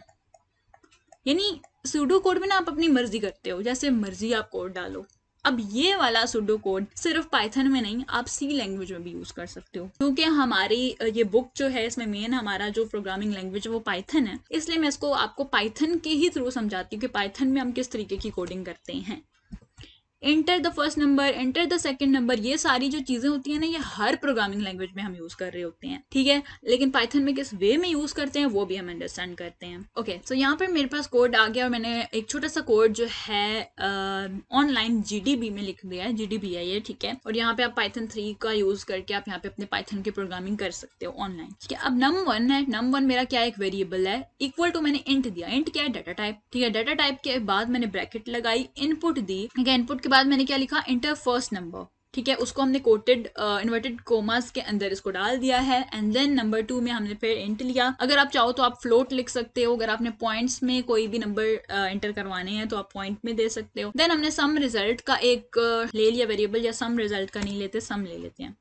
यानी सूडो कोड में ना आप अपनी मर्जी करते हो, जैसे मर्जी आप कोड डालो. अब ये वाला सूडो कोड सिर्फ पाइथन में नहीं, आप सी लैंग्वेज में भी यूज कर सकते हो. क्योंकि हमारी ये बुक जो है, इसमें मेन हमारा जो प्रोग्रामिंग लैंग्वेज है वो पाइथन है, इसलिए मैं इसको आपको पाइथन के ही थ्रू समझाती हूँ कि पाइथन में हम किस तरीके की कोडिंग करते हैं. Enter the first number, enter the second number, ये सारी जो चीजें होती हैं ना, ये हर प्रोग्रामिंग लैंग्वेज में हम यूज कर रहे होते हैं. ठीक है, लेकिन पाइथन में किस वे में यूज करते हैं वो भी हम अंडरस्टैंड करते हैं. ओके, सो यहाँ पर मेरे पास कोड आ गया और मैंने एक छोटा सा कोड जो है ऑनलाइन GDB में लिख दिया है. GDB है ये. ठीक है, और यहाँ पे आप पाइथन 3 का यूज करके आप यहाँ पे अपने पाइथन की प्रोग्रामिंग कर सकते हो ऑनलाइन. ठीक है, अब num1 है. num1 मेरा क्या एक वेरिएबल है, इक्वल टू मैंने इंट दिया. इंट क्या है, डाटा टाइप. ठीक है, डाटा टाइप के बाद मैंने ब्रैकेट लगाई, इनपुट दी. ठीक है, इनपुट के बाद मैंने क्या लिखा, इंटर फर्स्ट नंबर. ठीक है, उसको हमने कोटेड इन्वर्टेड कोमास के अंदर इसको डाल दिया है. एंड देन नंबर 2 में हमने फिर इंट लिया. अगर आप चाहो तो आप फ्लोट लिख सकते हो. अगर आपने पॉइंट्स में कोई भी नंबर इंटर करवाने हैं तो आप पॉइंट में दे सकते हो. देन हमने सम रिजल्ट का एक ले लिया वेरिएबल, या सम रिजल्ट का नहीं लेते, सम ले लेते हैं.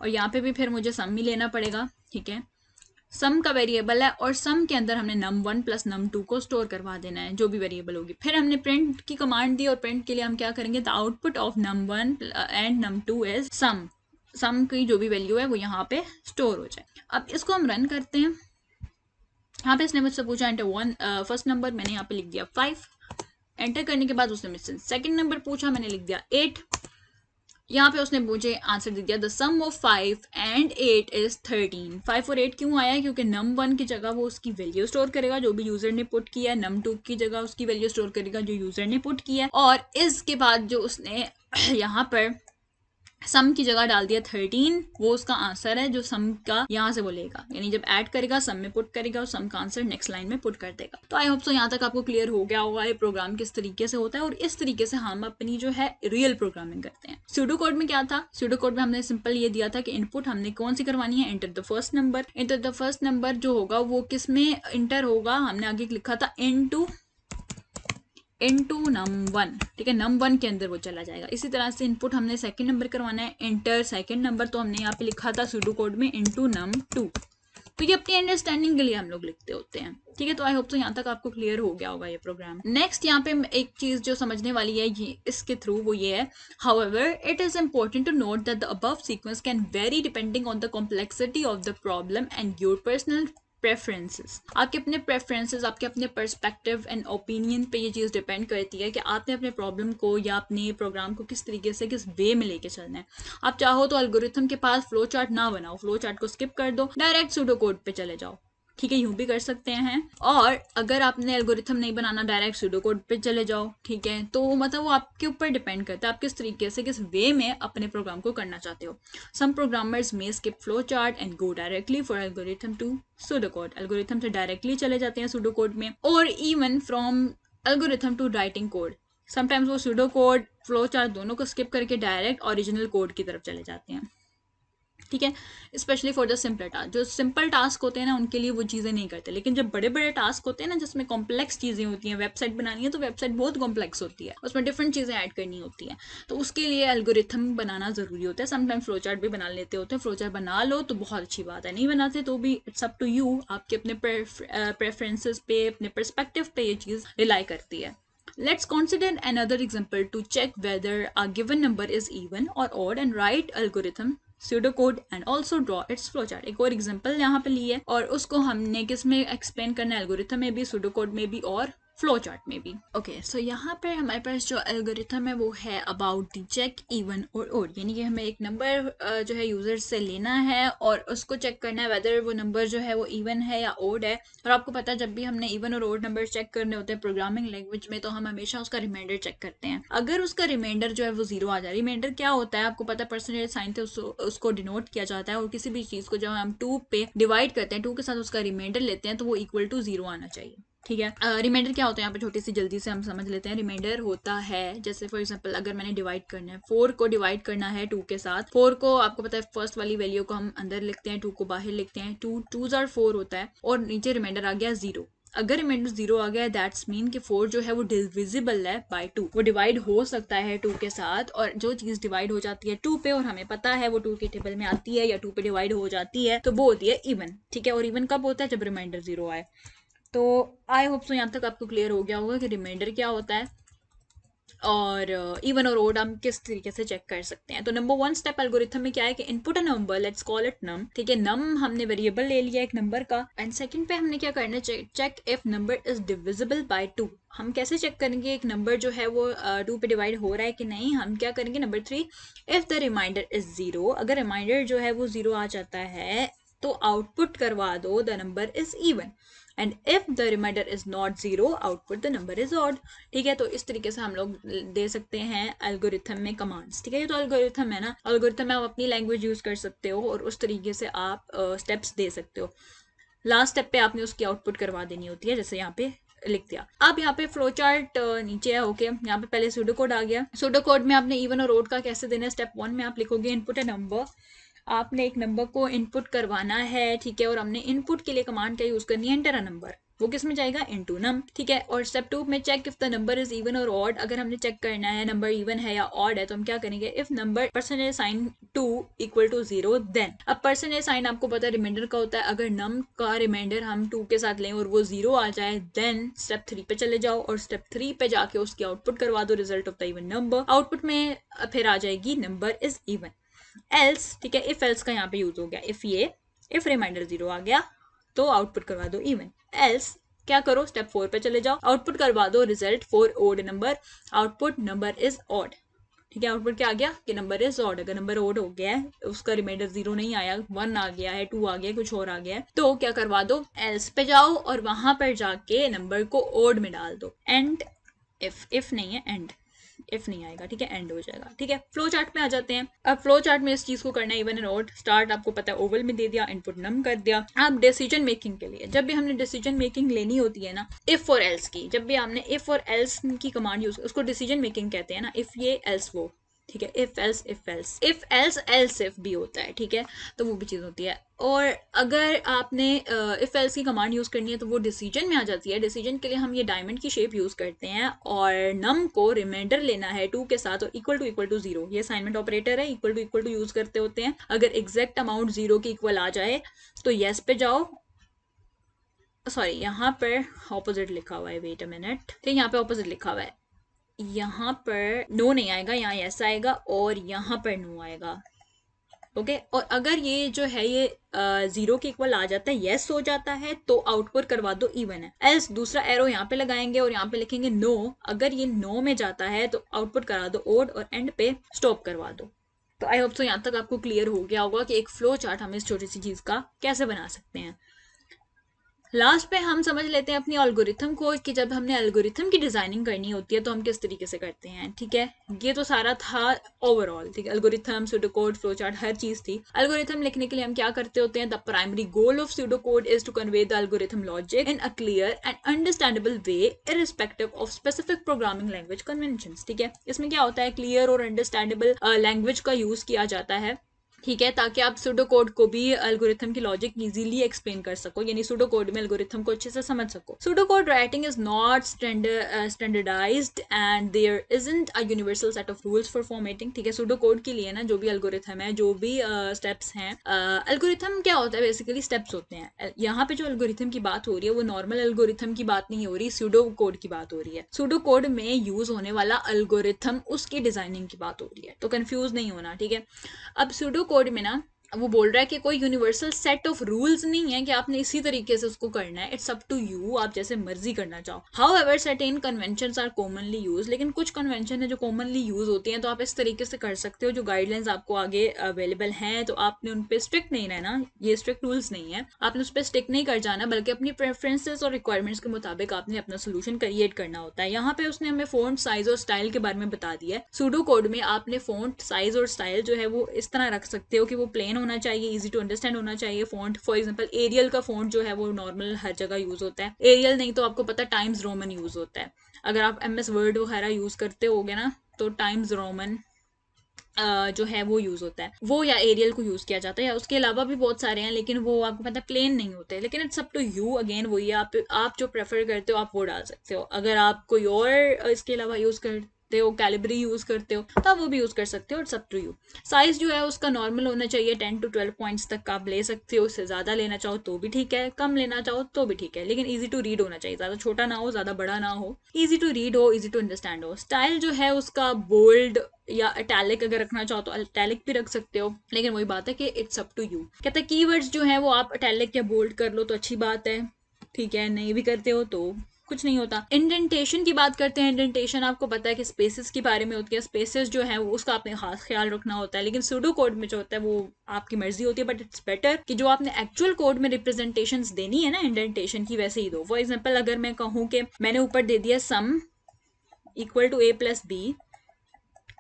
और यहाँ पे भी फिर मुझे सम ही लेना पड़ेगा. ठीक है, सम का वेरिएबल है और सम के अंदर हमने num1 प्लस num2 को स्टोर करवा देना है, जो भी वेरिएबल होगी. फिर हमने प्रिंट की कमांड दी और प्रिंट के लिए हम क्या करेंगे, the output of num1 and num2 is sum. Sum की जो भी वैल्यू है वो यहाँ पे स्टोर हो जाए. अब इसको हम रन करते हैं. यहाँ पे इसने मुझसे पूछा एंटर फर्स्ट नंबर, मैंने यहाँ पे लिख दिया 5. एंटर करने के बाद उसने मुझसे सेकेंड नंबर पूछा, मैंने लिख दिया 8. यहाँ पे उसने मुझे आंसर दे दिया the sum of 5 and 8 is 13। 5 और 8 क्यों आया? क्योंकि num1 की जगह वो उसकी वैल्यू स्टोर करेगा जो भी यूजर ने पुट किया है, num2 की जगह उसकी वैल्यू स्टोर करेगा जो यूजर ने पुट किया है, और इसके बाद जो उसने यहाँ पर सम की जगह डाल दिया 13, वो उसका आंसर है जो सम का यहाँ से बोलेगा, यानी जब ऐड करेगा सम में पुट करेगा और सम का आंसर नेक्स्ट लाइन में पुट कर देगा। तो आई होप सो यहाँ तक आपको क्लियर हो गया होगा ये प्रोग्राम किस तरीके से होता है, और इस तरीके से हम अपनी जो है रियल प्रोग्रामिंग करते हैं। सूडो कोड में क्या था? सूडो कोड में हमने सिंपल ये दिया था कि इनपुट हमने कौन सी करवानी है, enter the first number. Enter the first number जो होगा वो किस में इंटर होगा, हमने आगे लिखा था इनटू num1, ठीक है, num1 के अंदर वो चला जाएगा। इसी तरह से इनपुट हमने सेकंड नंबर करवाना है, एंटर सेकंड नंबर, तो हमने यहाँ पे लिखा था सूडो कोड में इनटू num2। तो ये अपनी अंडरस्टैंडिंग के लिए हम लोग लिखते होते हैं, ठीक है। तो आई होप तो यहाँ तक आपको क्लियर हो गया होगा ये प्रोग्राम। नेक्स्ट यहाँ पे एक चीज जो समझने वाली है ये इसके थ्रू वो ये है, however it is important to note that the above sequence can vary depending on the complexity of the problem and your personal preferences. आपके अपने प्रेफरेंसेस, आपके अपने पर्सपेक्टिव एंड ओपिनियन पे ये चीज़ डिपेंड करती है कि आपने अपने प्रॉब्लम को या अपने प्रोग्राम को किस तरीके से किस वे में लेके चलना है। आप चाहो तो एल्गोरिथम के पास फ्लो चार्ट ना बनाओ, फ्लो चार्ट को स्किप कर दो, डायरेक्ट सूडो कोड पे चले जाओ, ठीक है, यूं भी कर सकते हैं। और अगर आपने एल्गोरिथम नहीं बनाना, डायरेक्ट सूडो कोड पे चले जाओ, ठीक है। तो मतलब वो आपके ऊपर डिपेंड करता है आप किस तरीके से किस वे में अपने प्रोग्राम को करना चाहते हो। Some programmers may skip flow chart and go directly for algorithm to pseudo code. Algorithm से डायरेक्टली चले जाते हैं सूडो कोड में, और even from algorithm to writing code. Sometimes वो सूडो कोड फ्लो चार्ट दोनों को स्किप करके डायरेक्ट ओरिजिनल कोड की तरफ चले जाते हैं, ठीक है। Specially for the simple task, जो सिंपल टास्क होते हैं ना उनके लिए वो चीज़ें नहीं करते, लेकिन जब बड़े बड़े टास्क होते हैं ना जिसमें कॉम्प्लेक्स चीज़ें होती हैं, वेबसाइट बनानी है तो वेबसाइट बहुत कॉम्प्लेक्स होती है, उसमें डिफरेंट चीज़ें ऐड करनी होती हैं, तो उसके लिए एल्गोरिथम बनाना ज़रूरी होता है। समटाइम फ्लो चार्ट भी बना लेते होते हैं, फ्लो चार्ट बना लो तो बहुत अच्छी बात है, नहीं बनाते तो भी इट्स अप टू यू, आपके अपने प्रेफरेंसेस पे, अपने परस्पेक्टिव पे ये चीज़ रिलाई करती है। Let's consider another example to check whether a given number is even or odd and write algorithm pseudocode and also draw its flowchart। एक और एग्जांपल यहाँ पे ली है और उसको हमने किस में एक्सप्लेन करना है, एल्गोरिथम में भी, pseudocode में भी और फ्लो चार्ट में भी। ओके, सो यहाँ पर हमारे पास जो एल्गोरिथम है वो है अबाउट द चेक इवन और ओड, यानी कि हमें एक नंबर जो है यूजर से लेना है और उसको चेक करना है वेदर वो नंबर जो है वो इवन है या ओड है। और आपको पता है जब भी हमने इवन और ओड नंबर चेक करने होते हैं प्रोग्रामिंग लैंग्वेज में तो हम हमेशा उसका रिमाइंडर चेक करते हैं। अगर उसका रिमाइंडर जो है वो 0 आ जाए, रिमाइंडर क्या होता है आपको पता है, परसेंटेज साइन से उसको डिनोट किया जाता है, और किसी भी चीज को जब हम 2 पे डिवाइड करते हैं, 2 के साथ उसका रिमाइंडर लेते हैं तो वो इक्वल टू 0 आना चाहिए, ठीक है। रिमाइंडर क्या होता है यहाँ पे छोटी सी जल्दी से हम समझ लेते हैं। रिमाइंडर होता है जैसे फॉर एग्जांपल अगर मैंने डिवाइड करना है, 4 को डिवाइड करना है 2 के साथ, 4 को आपको पता है फर्स्ट वाली वैल्यू को हम अंदर लिखते हैं, 2 को बाहर लिखते हैं, 2 2s आर 4 होता है, और नीचे रिमाइंडर आ गया 0। अगर रिमाइंडर 0 आ गया दैट्स मीन कि 4 जो है वो डिविजिबल है बाय 2, वो डिवाइड हो सकता है 2 के साथ, और जो चीज डिवाइड हो जाती है 2 पे और हमें पता है वो 2 की टेबल में आती है या 2 पे डिवाइड हो जाती है तो वो होती है इवन, ठीक है। और इवन कब होता है? जब रिमाइंडर 0 आए। तो आई होप सो यहाँ तक आपको क्लियर हो गया होगा कि रिमाइंडर क्या होता है और इवन और ओड हम किस तरीके से चेक कर सकते हैं। तो नंबर 1 स्टेप एल्गोरिथम में क्या है कि input a number, let's call it num, ठीक है। नम हमने वेरिएबल ले लिया एक नंबर का, एंड सेकंड पे हमने क्या करना है, check if number is divisible by 2। हम कैसे चेक करेंगे एक नंबर जो है वो 2 पे डिवाइड हो रहा है कि नहीं? हम क्या करेंगे, number 3, if the remainder is 0, अगर रिमाइंडर जो है वो 0 आ जाता है तो आउटपुट करवा दो the number is even, and if the remainder is not 0 output the number is odd, ठीक है। तो इस तरीके से हम लोग दे सकते हैं एल्गोरिथम में कमांड्स, ठीक है। ये तो एल्गोरिथम है ना, एल्गोरिथम में आप अपनी लैंग्वेज यूज कर सकते हो और उस तरीके से आप स्टेप्स दे सकते हो। लास्ट स्टेप पे आपने उसकी आउटपुट करवा देनी होती है, जैसे यहाँ पे लिख दिया। अब यहाँ पे फ्लो चार्ट नीचे है, ओके। यहाँ पे पहले सूडो कोड आ गया, सूडो कोड में आपने इवन और ओड का कैसे देना है, स्टेप 1 में आप लिखोगे इनपुट है नंबर, आपने एक नंबर को इनपुट करवाना है, ठीक है। और हमने इनपुट के लिए कमांड क्या यूज करनी है, एंटर अ नंबर, वो किस में जाएगा, इनटू नम, ठीक है। और स्टेप 2 में check if the number is even और ऑड, अगर हमने चेक करना है नंबर इवन है या ऑड है तो हम क्या करेंगे, if number percentage sign 2 equal to 0 then. अब परसेंटेज साइन आपको पता है रिमाइंडर का होता है, अगर नम का रिमाइंडर हम 2 के साथ लें और वो 0 आ जाए देन स्टेप 3 पे चले जाओ और स्टेप 3 पे जाके उसकी आउटपुट करवा दो result of the even number. Output में फिर आ जाएगी नंबर इज इवन, एल्स, ठीक है। इफ एल्स का यहाँ पे यूज हो गया, इफ रिमाइंडर 0 आ गया तो आउटपुट करवा दो इवन, एल्स क्या करो, स्टेप 4 पे चले जाओ, आउटपुट करवा दो result for odd number, output number is odd, ठीक है, आउटपुट क्या आ गया कि नंबर इज ऑड। अगर नंबर ऑड हो गया है, उसका रिमाइंडर 0 नहीं आया, 1 आ गया है, 2 आ गया है, कुछ और आ गया है, तो क्या करवा दो, एल्स पे जाओ और वहां पर जाके नंबर को ऑड में डाल दो। एंड इफ नहीं है एंड, इफ नहीं आएगा, ठीक है, एंड हो जाएगा। ठीक है, फ्लो चार्ट में आ जाते हैं। अब फ्लो चार्ट में इस चीज को करना है इवन एंड ऑड। स्टार्ट आपको पता है ओवल में दे दिया, इनपुट नम कर दिया। अब डिसीजन मेकिंग के लिए जब भी हमने डिसीजन मेकिंग लेनी होती है ना, इफ और एल्स की, जब भी हमने इफ और एल्स की कमांड यूज, उसको डिसीजन मेकिंग कहते हैं ना, इफ ये एल्स वो, ठीक है, if else if else, if else else if भी होता है, ठीक है, तो वो भी चीज़ होती है। और अगर आपने इफ एल्स की कमांड यूज़ करनी है तो वो डिसीजन में आ जाती है। डिसीजन के लिए हम ये डायमंड की शेप यूज़ करते हैं और नम को रिमाइंडर लेना है 2 के साथ और इक्वल टू 0, ये असाइनमेंट ऑपरेटर है, इक्वल टू यूज़ करते होते हैं। अगर एग्जैक्ट अमाउंट 0 के इक्वल आ जाए तो येस पे जाओ, सॉरी यहाँ पर ऑपोजिट लिखा हुआ है, वेट अ मिनट, ठीक, यहाँ पे ऑपोजिट लिखा हुआ है, यहाँ पर नो नहीं आएगा, यहाँ यस आएगा और यहाँ पर नो आएगा। ओके, और अगर ये जो है ये 0 के इक्वल आ जाता है, यस हो जाता है, तो आउटपुट करवा दो इवन है। एल्स दूसरा एरो यहाँ पे लगाएंगे और यहाँ पे लिखेंगे नो। अगर ये नो में जाता है तो आउटपुट करा दो ओड और एंड पे स्टॉप करवा दो। तो आई होप सो यहाँ तक आपको क्लियर हो गया होगा कि एक फ्लो चार्ट हम इस छोटी सी चीज का कैसे बना सकते हैं। लास्ट पे हम समझ लेते हैं अपनी एल्गोरिथम को, कि जब हमने एल्गोरिथम की डिजाइनिंग करनी होती है तो हम किस तरीके से करते हैं। ठीक है, ये तो सारा था ओवरऑल, ठीक है, एल्गोरिथम, सूडोकोड, फ्लो चार्ट, हर चीज थी। एल्गोरिथम लिखने के लिए हम क्या करते होते हैं, the primary goal of pseudocode is to convey the algorithm logic in a clear and understandable way irrespective of specific programming language conventions. ठीक है, इसमें क्या होता है, क्लियर और अंडरस्टैंडेबल लैंग्वेज का यूज किया जाता है, ठीक है, ताकि आप सूडो कोड को भी एल्गोरिथम की लॉजिक इजीली एक्सप्लेन कर सको, यानी सूडो कोड में एल्गोरिथम को अच्छे से समझ सको। Pseudo code writing is not standardized and there isn't a universal set of rules for formatting. ठीक है, सूडो कोड के लिए ना जो भी एल्गोरिथम है, जो भी स्टेप्स हैं, एल्गोरिथम क्या होता है, बेसिकली स्टेप्स होते हैं। यहाँ पे जो एल्गोरिथम की बात हो रही है वो नॉर्मल एल्गोरिथम की बात नहीं हो रही, सूडो कोड की बात हो रही है। सूडो कोड में यूज होने वाला एल्गोरिथम, उसकी डिजाइनिंग की बात हो रही है, तो कंफ्यूज नहीं होना। ठीक है, अब सूडो कोड में ना वो बोल रहा है कि कोई यूनिवर्सल सेट ऑफ रूल्स नहीं है कि आपने इसी तरीके से उसको करना है, इट्स अप टू यू, आप जैसे मर्जी करना चाहो। However certain conventions are commonly use, लेकिन कुछ कन्वेंशन है जो कॉमनली यूज होती हैं, तो आप इस तरीके से कर सकते हो। जो गाइडलाइंस आपको आगे अवेलेबल हैं तो आपने उन पर स्ट्रिक्ट नहीं रहना, ये स्ट्रिक्ट रूल्स नहीं है, आपने उस पर स्टिक नहीं कर जाना, बल्कि अपनी प्रेफरेंसेस और रिक्वायरमेंट्स के मुताबिक आपने अपना सोल्यूशन क्रिएट करना होता है। यहाँ पे उसने हमें फॉन्ट साइज और स्टाइल के बारे में बता दिया है। सूडो कोड में आपने फॉन्ट साइज और स्टाइल जो है वो इस तरह रख सकते हो कि वो प्लेन होना चाहिए, इजी टू अंडरस्टैंड होना चाहिए फॉन्ट। फॉर एग्जांपल एरियल का फॉन्ट जो है वो नॉर्मल हर जगह यूज होता है, एरियल नहीं तो आपको पता टाइम्स रोमन यूज होता है। अगर आप MS वर्ड वगैरह यूज करते होगे ना तो टाइम्स रोमन जो है वो यूज होता है, वो या एरियल को यूज किया जाता है, या उसके अलावा भी बहुत सारे हैं, लेकिन वो आपको पता है प्लेन नहीं होते। लेकिन it's up to you, again वही आप जो प्रेफर करते हो आप वो डाल सकते हो। अगर आप कोई और इसके अलावा यूज करते हो, कैलिबरी यूज करते हो, तो आप वो भी यूज कर सकते हो, it's up to you. Size जो है उसका नॉर्मल होना चाहिए, 10 to 12 पॉइंट्स तक आप ले सकते हो, उससे ज्यादा लेना चाहो तो भी ठीक है, कम लेना चाहो तो भी ठीक है, लेकिन इजी टू रीड होना चाहिए, ज्यादा छोटा ना हो ज्यादा बड़ा ना हो, इजी टू रीड हो, इजी टू अंडरस्टैंड हो। स्टाइल जो है उसका बोल्ड या अटैलिक अगर रखना चाहो तो अटैलिक भी रख सकते हो, लेकिन वही बात है कि इट्स अप टू यू। कहता है कीवर्ड्स जो है वो आप अटैलिक या बोल्ड कर लो तो अच्छी बात है, ठीक है, नहीं भी करते हो तो कुछ नहीं होता। इंडेंटेशन की बात करते हैं, इंडेंटेशन आपको पता है कि स्पेसेस के बारे में होती है, स्पेसेस जो है वो उसका आपने खास ख्याल रखना होता है, लेकिन सूडो कोड में जो होता है वो आपकी मर्जी होती है, बट इट्स बेटर कि जो आपने एक्चुअल कोड में रिप्रेजेंटेशंस देनी है ना इंडेंटेशन की, वैसे ही दो। फॉर एग्जाम्पल अगर मैं कहूँ कि मैंने ऊपर दे दिया सम इक्वल टू A+B,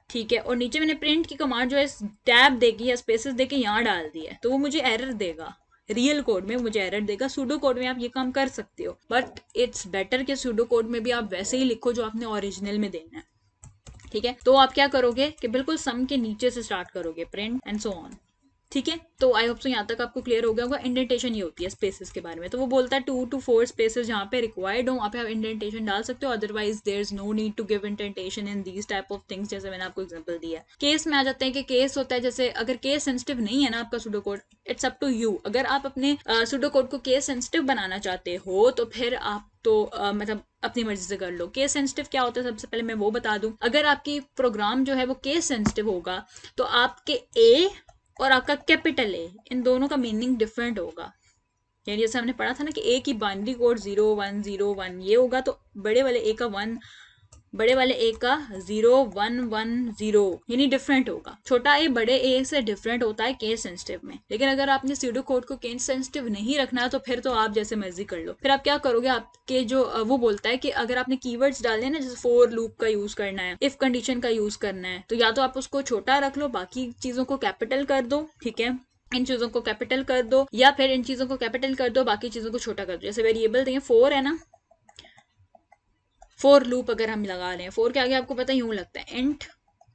ठीक है, और नीचे मैंने प्रिंट की कमांड जो है टैब देगी या स्पेसेस देके यहाँ डाल दी है, तो वो मुझे एरर देगा, रियल कोड में मुझे एरर देगा। सूडो कोड में आप ये काम कर सकते हो, बट इट्स बेटर कि सूडो कोड में भी आप वैसे ही लिखो जो आपने ओरिजिनल में देना है। ठीक है, तो आप क्या करोगे कि बिल्कुल सम के नीचे से स्टार्ट करोगे, प्रिंट एंड सो ऑन। ठीक है, तो आई होप सो यहाँ तक आपको क्लियर हो गया होगा। इंडेंटेशन ये होती है स्पेसेस के बारे में, तो वो बोलता है 2 to 4 स्पेसेस जहाँ पे रिक्वायर्ड हो वहाँ पे आप इंडेंटेशन डाल सकते हो, otherwise there is no need to give indentation in these type of things, जैसे मैंने आपको एग्जांपल दिया। केस में आ जाते हैं कि केस होता है, जैसे अगर केस सेंसिटिव नहीं है ना आपका pseudo code, it's up to you. अगर आप अपने सूडो कोड को केस सेंसिटिव बनाना चाहते हो तो फिर आप तो मतलब अपनी मर्जी से कर लो। केस सेंसिटिव क्या होता है सबसे पहले मैं वो बता दूं। अगर आपकी प्रोग्राम जो है वो केस सेंसिटिव होगा तो आपके ए और आपका कैपिटल ए, इन दोनों का मीनिंग डिफरेंट होगा। यानी जैसे हमने पढ़ा था ना कि ए की बाइनरी कोड 0 1 0 1 ये होगा, तो बड़े वाले ए का 1 बड़े वाले ए का 0 1 1 0 यानी डिफरेंट होगा। छोटा ए बड़े ए से डिफरेंट होता है केस सेंसिटिव में। लेकिन अगर आपने स्यूडो कोड को केस सेंसिटिव नहीं रखना है तो फिर तो आप जैसे मर्जी कर लो। फिर आप क्या करोगे, आपके जो वो बोलता है कि अगर आपने कीवर्ड्स डालने ना, जैसे फॉर लूप का यूज करना है, इफ कंडीशन का यूज करना है, तो या तो आप उसको छोटा रख लो, बाकी चीजों को कैपिटल कर दो, ठीक है, इन चीजों को कैपिटल कर दो, या फिर इन चीजों को कैपिटल कर दो, बाकी चीजों को छोटा कर दो। जैसे वेरिएबल देंगे 4 है ना, फोर लूप अगर हम लगा रहे हैं, 4 के आगे आपको पता है यूं लगता है इंट,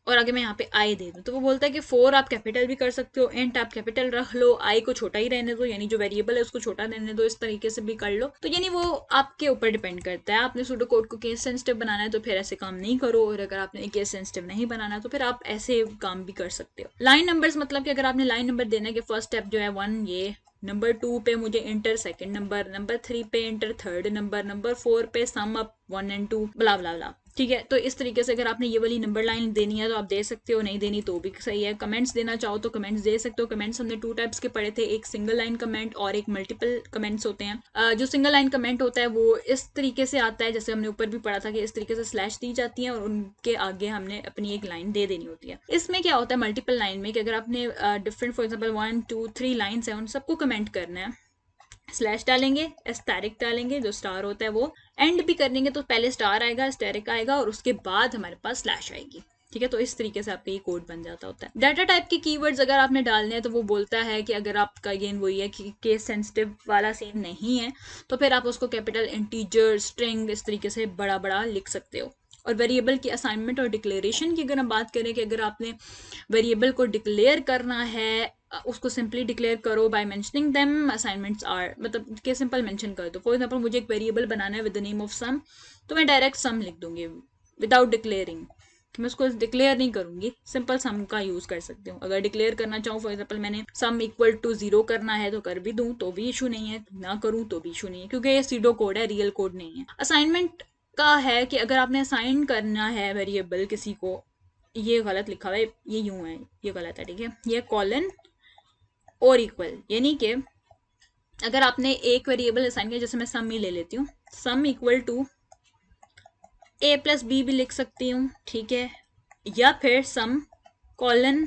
और आगे मैं यहाँ पे आई दे दूं, तो वो बोलता है कि 4 आप कैपिटल भी कर सकते हो, इंट आप कैपिटल रख लो, आई को छोटा ही रहने दो, यानी जो वेरिएबल है उसको छोटा रहने दो, इस तरीके से भी कर लो। तो यानी वो आपके ऊपर डिपेंड करता है। आपने सूडो कोड को केस सेंसिटिव बनाना है तो फिर ऐसे काम नहीं करो, और अगर आपने केस सेंसिटिव नहीं बनाना तो फिर आप ऐसे काम भी कर सकते हो। लाइन नंबर्स मतलब कि अगर आपने लाइन नंबर देना है कि फर्स्ट स्टेप जो है 1 ये, नंबर 2 पे मुझे इंटर सेकंड नंबर, नंबर 3 पे इंटर थर्ड नंबर, नंबर 4 पे सम अप 1 and 2 ब्ला ब्ला ब्ला, ठीक है। तो इस तरीके से अगर आपने ये वाली नंबर लाइन देनी है तो आप दे सकते हो, नहीं देनी तो भी सही है। कमेंट्स देना चाहो तो कमेंट्स दे सकते हो। कमेंट्स हमने 2 टाइप्स के पढ़े थे, एक सिंगल लाइन कमेंट और एक मल्टीपल कमेंट्स होते हैं। जो सिंगल लाइन कमेंट होता है वो इस तरीके से आता है, जैसे हमने ऊपर भी पढ़ा था कि इस तरीके से स्लैश दी जाती है और उनके आगे हमने अपनी एक लाइन दे देनी होती है। इसमें क्या होता है मल्टीपल लाइन में कि अगर आपने डिफरेंट फॉर एग्जाम्पल 1 2 3 लाइन्स है, उन सबको कमेंट करना है, स्लैश डालेंगे, एस्टेरिक डालेंगे, जो स्टार होता है वो एंड भी कर देंगे तो पहले स्टार आएगा, एस्टेरिक आएगा और उसके बाद हमारे पास स्लैश आएगी, ठीक है। तो इस तरीके से आपका ये कोड बन जाता होता है। डाटा टाइप के कीवर्ड्स अगर आपने डालने हैं तो वो बोलता है कि अगर आपका अगेन वही है कि केस सेंसिटिव वाला सीन नहीं है तो फिर आप उसको कैपिटल, इंटीजर, स्ट्रिंग इस तरीके से बड़ा बड़ा लिख सकते हो। और वेरिएबल की असाइनमेंट और डिक्लेरेशन की अगर हम बात करें कि अगर आपने वेरिएबल को डिक्लेयर करना है, उसको सिंपली डिक्लेयर करो by mentioning them, assignments are मतलब के सिंपल मेंशन कर दो। फॉर एग्जांपल मुझे एक वेरिएबल बनाना है with the name of some, तो मैं डायरेक्ट सम लिख दूंगी विदाउट डिक्लेयरिंग, मैं उसको डिक्लेयर नहीं करूंगी, सिंपल सम का यूज कर सकती हूँ। अगर डिक्लेयर करना चाहूँ, फॉर एग्जांपल मैंने सम इक्वल टू 0 करना है तो कर भी दूं तो भी इशू नहीं है, ना करूँ तो भी इशू नहीं है, क्योंकि ये सीडो कोड है, रियल कोड नहीं है। असाइनमेंट का है कि अगर आपने असाइन करना है वेरिएबल किसी को, ये गलत लिखा हुआ है, ये यूं है, ये गलत है, ठीक है, ये कॉलन और इक्वल, यानी कि अगर आपने एक वेरिएबल असाइन किया, जैसे मैं सम ही ले लेती हूँ, sum equal to A plus B भी लिख सकती हूँ, ठीक है, या फिर sum colon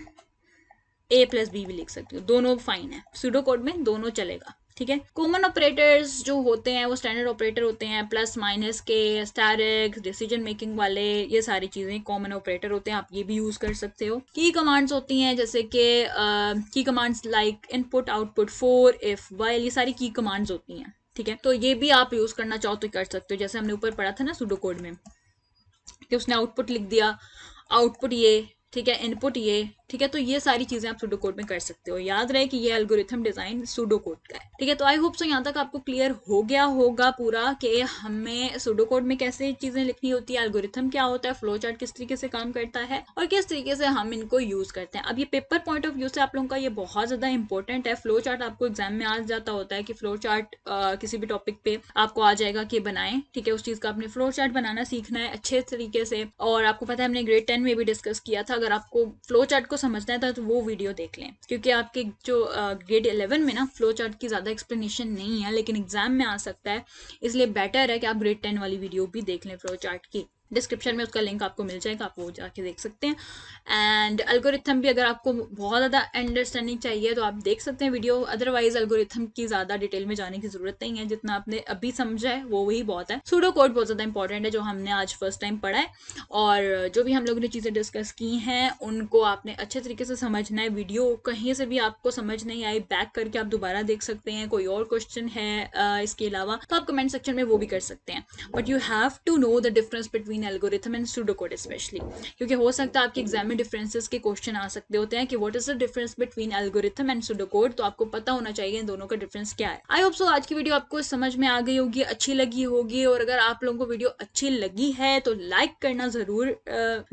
A plus B भी लिख सकती हूँ, दोनों फाइन है, सूडो कोड में दोनों चलेगा, ठीक है। कॉमन ऑपरेटर्स जो होते हैं वो स्टैंडर्ड ऑपरेटर होते हैं, प्लस माइनस के, एस्टेरिक, डिसीजन मेकिंग वाले, ये सारी चीजें कॉमन ऑपरेटर होते हैं, आप ये भी यूज कर सकते हो। की कमांड्स होती हैं जैसे कि की commands like input, output, for, if, while, ये सारी की कमांड्स होती हैं, ठीक है। तो ये भी आप यूज करना चाहो तो कर सकते हो। जैसे हमने ऊपर पढ़ा था ना सूडो कोड में कि उसने आउटपुट लिख दिया, आउटपुट ये, ठीक है, इनपुट ये, ठीक है। तो ये सारी चीजें आप सूडो कोड में कर सकते हो। याद रहे कि ये एल्गोरिथम डिजाइन सूडो कोड का है, ठीक है। तो आई होप सो यहाँ तक आपको क्लियर हो गया होगा पूरा कि हमें सूडो कोड में कैसे चीजें लिखनी होती है, एल्गोरिथम क्या होता है, फ्लो चार्ट किस तरीके से काम करता है और किस तरीके से हम इनको यूज करते हैं। अब ये पेपर पॉइंट ऑफ व्यू से आप लोगों का ये बहुत ज्यादा इंपॉर्टेंट है। फ्लो चार्ट आपको एग्जाम में आ जाता होता है कि फ्लो चार्ट किसी भी टॉपिक पे आपको आ जाएगा कि बनाएं, ठीक है। उस चीज का आपने फ्लो चार्ट बनाना सीखना है अच्छे तरीके से। और आपको पता है हमने ग्रेड 10 में भी डिस्कस किया था, अगर आपको फ्लो चार्ट को समझना है तो वो वीडियो देख लें, क्योंकि आपके जो ग्रेड 11 में ना फ्लो चार्ट की ज्यादा एक्सप्लेनेशन नहीं है, लेकिन एग्जाम में आ सकता है, इसलिए बेटर है कि आप ग्रेड 10 वाली वीडियो भी देख लें फ्लो चार्ट की। डिस्क्रिप्शन में उसका लिंक आपको मिल जाएगा, आप वो जाके देख सकते हैं। एंड एल्गोरिथम भी अगर आपको बहुत ज़्यादा अंडरस्टैंडिंग चाहिए तो आप देख सकते हैं वीडियो, अदरवाइज एल्गोरिथम की ज़्यादा डिटेल में जाने की जरूरत नहीं है, जितना आपने अभी समझा है वो वही बहुत है। सूडो कोड बहुत ज़्यादा इंपॉर्टेंट है जो हमने आज फर्स्ट टाइम पढ़ा है, और जो भी हम लोगों ने चीज़ें डिस्कस की हैं उनको आपने अच्छे तरीके से समझना है। वीडियो कहीं से भी आपको समझ नहीं आई, बैक करके आप दोबारा देख सकते हैं। कोई और क्वेश्चन है इसके अलावा तो आप कमेंट सेक्शन में वो भी कर सकते हैं, but you have to know the difference between algorithm and pseudo code specially, क्योंकि हो सकता है आपके एग्जाम में डिफरेंसेस के क्वेश्चन आ सकते होते हैं कि what is the difference between algorithm and pseudo code, तो आपको पता होना चाहिए इन दोनों का डिफरेंस क्या है। आई होप सो आज की वीडियो आपको समझ में आ गई होगी, अच्छी लगी होगी, और अगर आप लोगों को वीडियो अच्छी लगी है तो लाइक करना जरूर,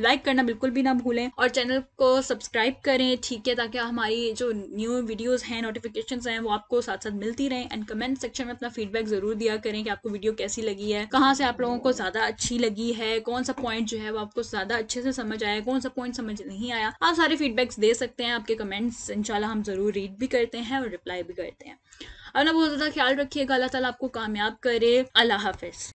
लाइक करना बिल्कुल भी ना भूलें, और चैनल को सब्सक्राइब करें, ठीक है, ताकि हमारी जो न्यू वीडियोस हैं, नोटिफिकेशंस हैं, वो आपको साथ साथ मिलती रहें। एंड कमेंट सेक्शन में अपना फीडबैक जरूर दिया करें कि आपको वीडियो कैसी लगी है, कहाँ से आप लोगों को ज्यादा अच्छी लगी है, कौन सा पॉइंट जो है वो आपको ज्यादा अच्छे से समझ आया, कौन सा पॉइंट समझ नहीं आया। आप सारे फीडबैक्स दे सकते हैं, आपके कमेंट्स इंशाल्लाह हम जरूर रीड भी करते हैं और रिप्लाई भी करते हैं। अपना बहुत ज्यादा ख्याल रखिएगा, अल्लाह ताला आपको कामयाब करे। अल्लाह हाफिज।